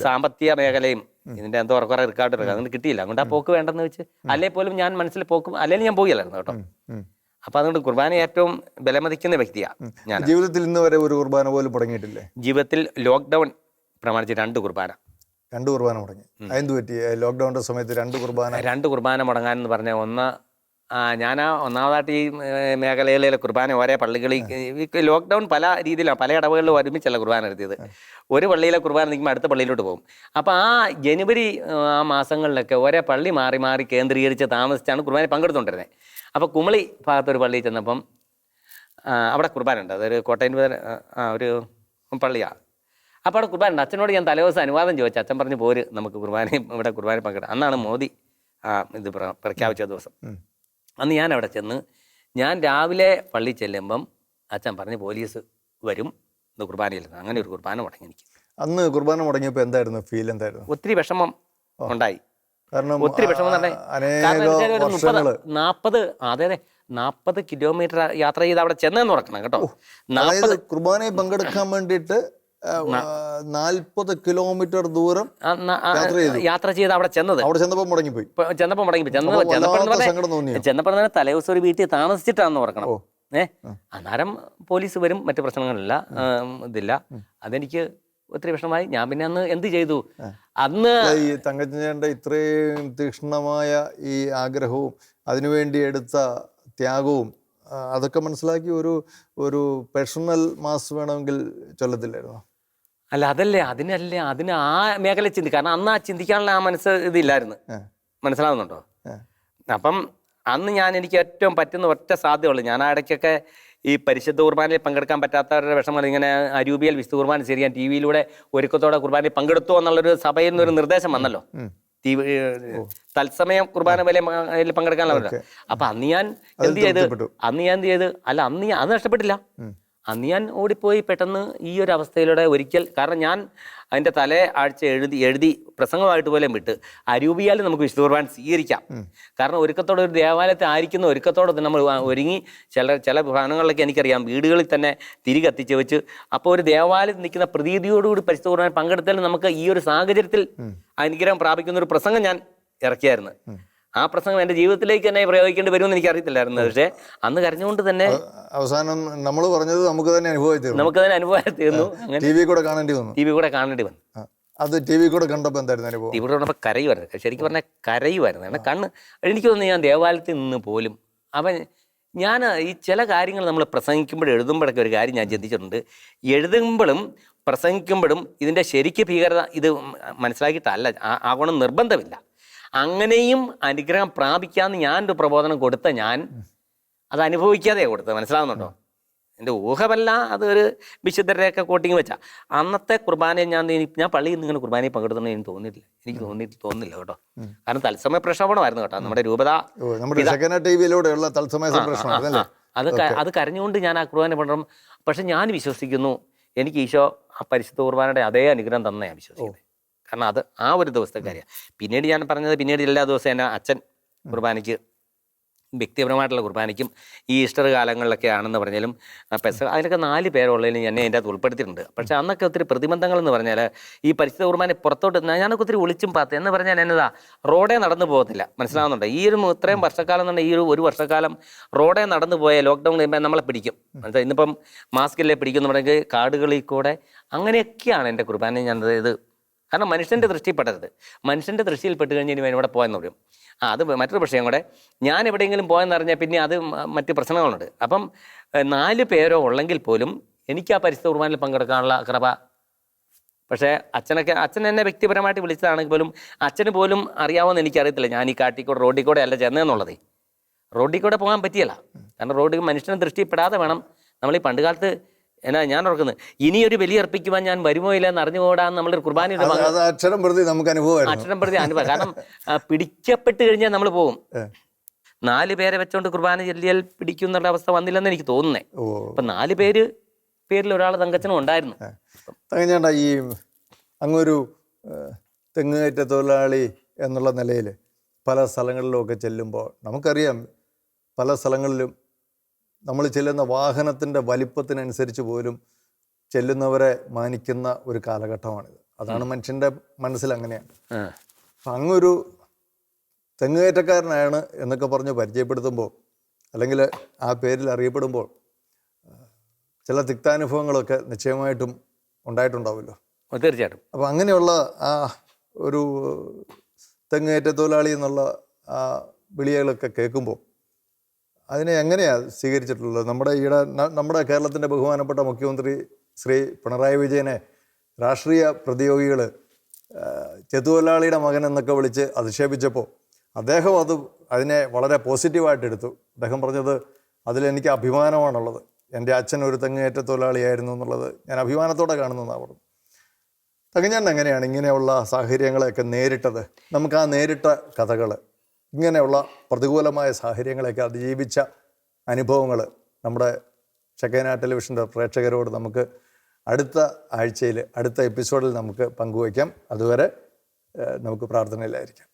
സാമ്പത്തിക മേഖലയും ഇതിൻ്റെ എന്തോ കുറേ റിക്കാർഡ് എടുക്കുക, അതുകൊണ്ട് കിട്ടിയില്ല. അതുകൊണ്ട് ആ പോക്ക് വേണ്ടെന്ന് വെച്ച്, അല്ലേ പോലും ഞാൻ മനസ്സിൽ പോക്കും അല്ലെങ്കിൽ ഞാൻ പോകില്ലായിരുന്നു കേട്ടോ. അപ്പം അതുകൊണ്ട് കുർബാന ഏറ്റവും വിലമതിക്കുന്ന വ്യക്തിയാണ് ഞാൻ. ജീവിതത്തിൽ ഇന്ന് വരെ ഒരു കുർബാന പോലും മുടങ്ങിയിട്ടില്ലേ? ജീവിതത്തിൽ ലോക്ക്ഡൗൺ പ്രമാണിച്ച് 2 കുർബാന മുടങ്ങി. അതെന്ത് പറ്റി? ലോക്ക്ഡൗണിന്റെ സമയത്ത് 2 കുർബാന മുടങ്ങാനെന്ന് പറഞ്ഞാൽ, ഞാൻ ഒന്നാമതായിട്ട് ഈ മേഖലയിലെ കുർബാന ഓരോ പള്ളികളിൽ ലോക്ക്ഡൗൺ പല രീതിയിലാണ്, പല ഇടവകളിലും ഒരുമിച്ചല്ല കുർബാന നടത്തിയത്. ഒരു പള്ളിയിലെ കുർബാന നിൽക്കുമ്പോൾ അടുത്ത പള്ളിയിലോട്ട് പോകും. അപ്പോൾ ആ ജനുവരി ആ മാസങ്ങളിലൊക്കെ ഓരോ പള്ളി മാറി കേന്ദ്രീകരിച്ച് താമസിച്ചാണ് കുർബാന പങ്കെടുത്തുകൊണ്ടിരുന്നത്. അപ്പോൾ കുമളി ഭാഗത്തൊരു പള്ളിയിൽ ചെന്നപ്പം അവിടെ കുർബാന ഉണ്ട്. അതൊരു കോട്ടയം ഒരു പള്ളിയാണ്. അപ്പോൾ അവിടെ കുർബാന ഉണ്ട്. അച്ഛനോട് ഞാൻ തലേദിവസം അനുവാദം ചോദിച്ചു. അച്ഛൻ പറഞ്ഞു പോര്, നമുക്ക് ഇവിടെ കുർബാന പങ്കെടുക്കാം. അന്നാണ് മോദി ഇത് പ്രഖ്യാപിച്ച ദിവസം. അന്ന് ഞാൻ അവിടെ ചെന്ന്, ഞാൻ രാവിലെ പള്ളി ചെല്ലുമ്പം അച്ഛൻ പറഞ്ഞ് പോലീസ് വരും, ഇത് കുർബാനയിൽ. അങ്ങനെ ഒരു കുർബാന മുടങ്ങി എനിക്ക്. അന്ന് കുർബാന മുടങ്ങിയപ്പോൾ എന്തായിരുന്നു ഫീൽ? എന്തായിരുന്നു? ഒത്തിരി വിഷമം ഉണ്ടായി. കാരണം ഒത്തിരി വിഷമം തന്നെ. 40 കിലോമീറ്റർ യാത്ര ചെയ്ത് അവിടെ ചെന്നെന്ന് ഉറക്കണം കേട്ടോ. കുർബാനയിൽ പങ്കെടുക്കാൻ വേണ്ടിയിട്ട് 40 കിലോമീറ്റർ ദൂരം യാത്ര ചെയ്ത് അവിടെ ചെന്നപ്പോൾ മുടങ്ങിപ്പോയി. ചെന്നപ്പോൾ തലേദിവസം ഒരു വീട്ടിൽ താമസിച്ചിട്ടാണെന്ന് ഓർക്കണം. അന്നേരം പോലീസ് വരും, മറ്റു പ്രശ്നങ്ങളില്ല, ഇതില്ല. അതെനിക്ക് ഒത്തിരി വിഷമമായി. ഞാൻ പിന്നെ അന്ന് എന്ത് ചെയ്തു, അന്ന് ഈ തങ്കച്ചൻ്റെ ഇത്രയും തീക്ഷ്ണമായ ഈ ആഗ്രഹവും അതിനുവേണ്ടി എടുത്ത ത്യാഗവും അതൊക്കെ മനസ്സിലാക്കി ഒരു പേഴ്സണൽ മാസ് വേണമെങ്കിൽ ചൊല്ലത്തില്ലായിരുന്നോ? അല്ല അതല്ലേ, അതിന് ആ മേഖല കാരണം അന്ന് ആ ചിന്തിക്കാനുള്ള ആ മനസ്സ് ഇതില്ലായിരുന്നു. മനസ്സിലാവുന്നുണ്ടോ? അപ്പം അന്ന് എനിക്ക് ഏറ്റവും പറ്റുന്ന ഒറ്റ സാധ്യതയുള്ളൂ. ഞാൻ ആ ഇടയ്ക്കൊക്കെ ഈ പരിശുദ്ധ കുർബാനയിൽ പങ്കെടുക്കാൻ പറ്റാത്തവരുടെ വിഷമങ്ങൾ ഇങ്ങനെ അരൂപിയൽ വിശുദ്ധ കുർബാന ശരിയാൻ ടി വിയിലൂടെ ഒരുക്കത്തോടെ കുർബാനയിൽ പങ്കെടുത്തു എന്നുള്ളൊരു സഭയിൽ നിന്നൊരു നിർദ്ദേശം വന്നല്ലോ. തത്സമയം കുർബാന വിലയിൽ പങ്കെടുക്കാനുള്ള. അപ്പൊ അന്ന് ഞാൻ എന്ത് ചെയ്ത് അല്ല അത് നഷ്ടപ്പെട്ടില്ല. അന്ന് ഞാൻ ഓടിപ്പോയി പെട്ടെന്ന് ഈ ഒരു അവസ്ഥയിലൂടെ ഒരിക്കൽ, കാരണം ഞാൻ അതിൻ്റെ തലേ ആഴ്ച എഴുതി പ്രസംഗമായിട്ട് പോലും വിട്ട് അരൂപിയാൽ നമുക്ക് വിശുദ്ധ കുർബാന സ്വീകരിക്കാം. കാരണം ഒരുക്കത്തോടെ ഒരു ദേവാലയത്തെ ആയിരിക്കുന്ന ഒരുക്കത്തോടെ നമ്മൾ ഒരുങ്ങി ചില ഭവനങ്ങളിലൊക്കെ എനിക്കറിയാം വീടുകളിൽ തന്നെ തിരി കത്തിച്ച് വെച്ച്, അപ്പോൾ ഒരു ദേവാലയത്തിൽ നിൽക്കുന്ന പ്രതീതിയോടുകൂടി പരിശുദ്ധ കുർബാന പങ്കെടുത്താലും നമുക്ക് ഈ ഒരു സാഹചര്യത്തിൽ അനുഗ്രഹം പ്രാപിക്കുന്ന ഒരു പ്രസംഗം ഞാൻ ഇറക്കിയായിരുന്നു. ആ പ്രസംഗം എൻ്റെ ജീവിതത്തിലേക്ക് തന്നെ പ്രയോഗിക്കേണ്ടി വരുമെന്ന് എനിക്ക് അറിയത്തില്ലായിരുന്നു. പക്ഷേ അന്ന് കരഞ്ഞുകൊണ്ട് തന്നെ അവസാനം നമ്മൾ പറഞ്ഞത് നമുക്ക് തന്നെ അനുഭവമായി തീർന്നു. ടി വി കൂടെ കാണേണ്ടി വന്നു. അത് ടി വി കൂടെ കണ്ടപ്പോൾ എന്തായിരുന്നു അനുഭവം? ടി വി കൂടെ കണ്ടപ്പോൾ കരയുമായിരുന്നു. ശരിക്കും പറഞ്ഞാൽ കരയുമായിരുന്നു. കാരണം കണ്ണ് എനിക്ക് തോന്നുന്നു ഞാൻ ദേവാലയത്തിൽ നിന്ന് പോലും ഞാൻ ഈ ചില കാര്യങ്ങൾ നമ്മൾ പ്രസംഗിക്കുമ്പോഴും എഴുതുമ്പോഴൊക്കെ ഒരു കാര്യം ഞാൻ ചിന്തിച്ചിട്ടുണ്ട്. എഴുതുമ്പോഴും പ്രസംഗിക്കുമ്പോഴും ഇതിൻ്റെ ശരിക്ക് ഭീകരത ഇത് മനസ്സിലാക്കിയിട്ടല്ല ആകണം നിർബന്ധമില്ല. അങ്ങനെയും അനുഗ്രഹം പ്രാപിക്കാമെന്ന് ഞാനൊരു പ്രബോധനം കൊടുത്ത ഞാൻ അത് അനുഭവിക്കാതെയാണ് കൊടുത്തത്. മനസ്സിലാവുന്നുണ്ടോ? എൻ്റെ ഊഹമല്ല, അതൊരു വിശുദ്ധരെയൊക്കെ കോട്ടിങ് വെച്ചാൽ അന്നത്തെ കുർബാനയെ ഞാൻ പള്ളിയിൽ നിന്ന് ഇങ്ങനെ കുർബാനയിൽ പങ്കെടുത്തെന്ന് എനിക്ക് തോന്നുന്നില്ല കേട്ടോ. കാരണം തത്സമയ പ്രക്ഷേപണമായിരുന്നു കേട്ടോ നമ്മുടെ രൂപത അത് കരഞ്ഞുകൊണ്ട് ഞാൻ ആ കുർബാന പങ്കെടുക്കും. പക്ഷെ ഞാൻ വിശ്വസിക്കുന്നു എനിക്ക് ഈശോ ആ പരിശുദ്ധ കുർബാനയുടെ അതേ അനുഗ്രഹം തന്നെ ഞാൻ വിശ്വസിക്കുന്നത്. കാരണം അത് ആ ഒരു ദിവസത്തെ കാര്യമാണ്. പിന്നീട് ഞാൻ പറഞ്ഞത് എല്ലാ ദിവസവും എന്നെ അച്ഛൻ കുർബാനയ്ക്ക്, വ്യക്തിപരമായിട്ടുള്ള കുർബാനയ്ക്കും ഈ ഈസ്റ്റർ കാലങ്ങളിലൊക്കെ ആണെന്ന് പറഞ്ഞാലും അതിനൊക്കെ 4 പേരുള്ളതിലും എന്നെ അതിൻ്റെ അകത്ത് ഉൾപ്പെടുത്തിയിട്ടുണ്ട്. പക്ഷേ അന്നൊക്കെ ഒത്തിരി പ്രതിബന്ധങ്ങൾ എന്ന് പറഞ്ഞാൽ ഈ പരിശുദ്ധ കുർബാന പുറത്തോട്ട് ഞാനൊക്കെ ഒത്തിരി ഒളിച്ചും പാത്ത് എന്ന് പറഞ്ഞാൽ എന്നതാ റോഡേ നടന്നു പോകത്തില്ല. മനസ്സിലാവുന്നുണ്ടോ? ഈ ഇത്രയും വർഷക്കാലം എന്നുണ്ടെങ്കിൽ ഈ ഒരു വർഷക്കാലം റോഡേ നടന്നു പോയ ലോക്ക്ഡൗൺ കഴിയുമ്പോൾ നമ്മളെ പിടിക്കും. മനസ്സിലായി? ഇന്നിപ്പം മാസ്കില്ലേ പിടിക്കുമെന്ന് പറഞ്ഞെങ്കിൽ കാടുകളിൽ കൂടെ അങ്ങനെയൊക്കെയാണ് എൻ്റെ കുർബാന ഞാൻ ഇത്. കാരണം മനുഷ്യൻ്റെ ദൃഷ്ടിപ്പെടരുത്. മനുഷ്യൻ്റെ ദൃഷ്ടിയിൽ പെട്ട് കഴിഞ്ഞാൽ ഇനി ഇവിടെ പോയെന്ന് പറയും. അത് മറ്റൊരു വിഷയം കൂടെ. ഞാൻ എവിടെയെങ്കിലും പോയെന്ന് അറിഞ്ഞാൽ പിന്നെ അത് മറ്റ് പ്രശ്നങ്ങളുണ്ട്. അപ്പം 4 പേരോ ഉള്ളെങ്കിൽ പോലും എനിക്ക് ആ പരിശുദ്ധ കുർബാനയിൽ പങ്കെടുക്കാനുള്ള കൃപ. പക്ഷേ അച്ഛൻ എന്നെ വ്യക്തിപരമായിട്ട് വിളിച്ചതാണെങ്കിൽ പോലും അച്ഛന് പോലും അറിയാവുമെന്ന് എനിക്കറിയത്തില്ല. ഞാൻ ഈ റോഡിൽ കൂടെ അല്ല ചെന്നതെന്നുള്ളത്. റോഡിൽ കൂടെ പോകാൻ പറ്റിയല്ല. കാരണം റോഡിൽ മനുഷ്യനെ ദൃഷ്ടിപ്പെടാതെ വേണം നമ്മൾ ഈ പണ്ട് കാലത്ത് ഞാൻ ഓർക്കുന്നത് ഇനിയൊരു ബലി അർപ്പിക്കുവാൻ ഞാൻ വരുമോ ഇല്ല എന്ന് അറിഞ്ഞുകൂടാന്ന് നമ്മളൊരു കുർബാനയുടെ അക്ഷരം പ്രതി അനുഭവം. കാരണം പിടിക്കപ്പെട്ട് കഴിഞ്ഞാൽ നമ്മൾ പോകും. 4 പേരെ വെച്ചോണ്ട് കുർബാന ചെല്ലിയാൽ പിടിക്കും എന്നുള്ള അവസ്ഥ വന്നില്ലെന്ന് എനിക്ക് തോന്നുന്നേ. അപ്പൊ 4 പേരിൽ ഒരാൾ തങ്കച്ചനും ഉണ്ടായിരുന്നു. തങ്കച്ചേട്ടാ, ഈ അങ്ങൊരു തെങ്ങുകയറ്റ തൊഴിലാളി എന്നുള്ള നിലയിൽ പല സ്ഥലങ്ങളിലുമൊക്കെ ചെല്ലുമ്പോൾ നമുക്കറിയാം, പല സ്ഥലങ്ങളിലും നമ്മൾ ചെല്ലുന്ന വാഹനത്തിൻ്റെ വലിപ്പത്തിനനുസരിച്ച് പോലും ചെല്ലുന്നവരെ മാനിക്കുന്ന ഒരു കാലഘട്ടമാണിത്. അതാണ് മനുഷ്യൻ്റെ മനസ്സിൽ അങ്ങനെയാണ്. അപ്പം അങ്ങൊരു തെങ്ങുകയറ്റക്കാരനാണ് എന്നൊക്കെ പറഞ്ഞ് പരിചയപ്പെടുത്തുമ്പോൾ, അല്ലെങ്കിൽ ആ പേരിൽ അറിയപ്പെടുമ്പോൾ ചില തിക്താനുഭവങ്ങളൊക്കെ നിശ്ചയമായിട്ടും ഉണ്ടായിട്ടുണ്ടാവുമല്ലോ. തീർച്ചയായിട്ടും. അപ്പോൾ അങ്ങനെയുള്ള ആ ഒരു തെങ്ങുകയറ്റ തൊഴിലാളി എന്നുള്ള ആ വിളികളൊക്കെ കേൾക്കുമ്പോൾ അതിനെ എങ്ങനെയാണ് സ്വീകരിച്ചിട്ടുള്ളത്? നമ്മുടെ കേരളത്തിൻ്റെ ബഹുമാനപ്പെട്ട മുഖ്യമന്ത്രി ശ്രീ പിണറായി വിജയനെ രാഷ്ട്രീയ പ്രതിയോഗികൾ ചെത്തുതൊഴിലാളിയുടെ മകൻ എന്നൊക്കെ വിളിച്ച് അധിക്ഷേപിച്ചപ്പോൾ അദ്ദേഹം അതിനെ വളരെ പോസിറ്റീവായിട്ട് എടുത്തു. അദ്ദേഹം പറഞ്ഞത് അതിലെനിക്ക് അഭിമാനമാണുള്ളത്, എൻ്റെ അച്ഛൻ ഒരു തെങ്ങുകയറ്റ തൊഴിലാളിയായിരുന്നു എന്നുള്ളത് ഞാൻ അഭിമാനത്തോടെ കാണുന്നതാണ് പറഞ്ഞു. തങ്കച്ചേട്ടൻ എങ്ങനെയാണ് ഇങ്ങനെയുള്ള സാഹചര്യങ്ങളെയൊക്കെ നേരിട്ടത്? നമുക്ക് ആ നേരിട്ട കഥകൾ, ഇങ്ങനെയുള്ള പ്രതികൂലമായ സാഹചര്യങ്ങളെയൊക്കെ അതിജീവിച്ച അനുഭവങ്ങൾ നമ്മുടെ ഷെക്കേന ടെലിവിഷൻ്റെ പ്രേക്ഷകരോട് നമുക്ക് അടുത്ത ആഴ്ചയിൽ, അടുത്ത എപ്പിസോഡിൽ നമുക്ക് പങ്കുവയ്ക്കാം. അതുവരെ നമുക്ക് പ്രാർത്ഥനയിലായിരിക്കാം.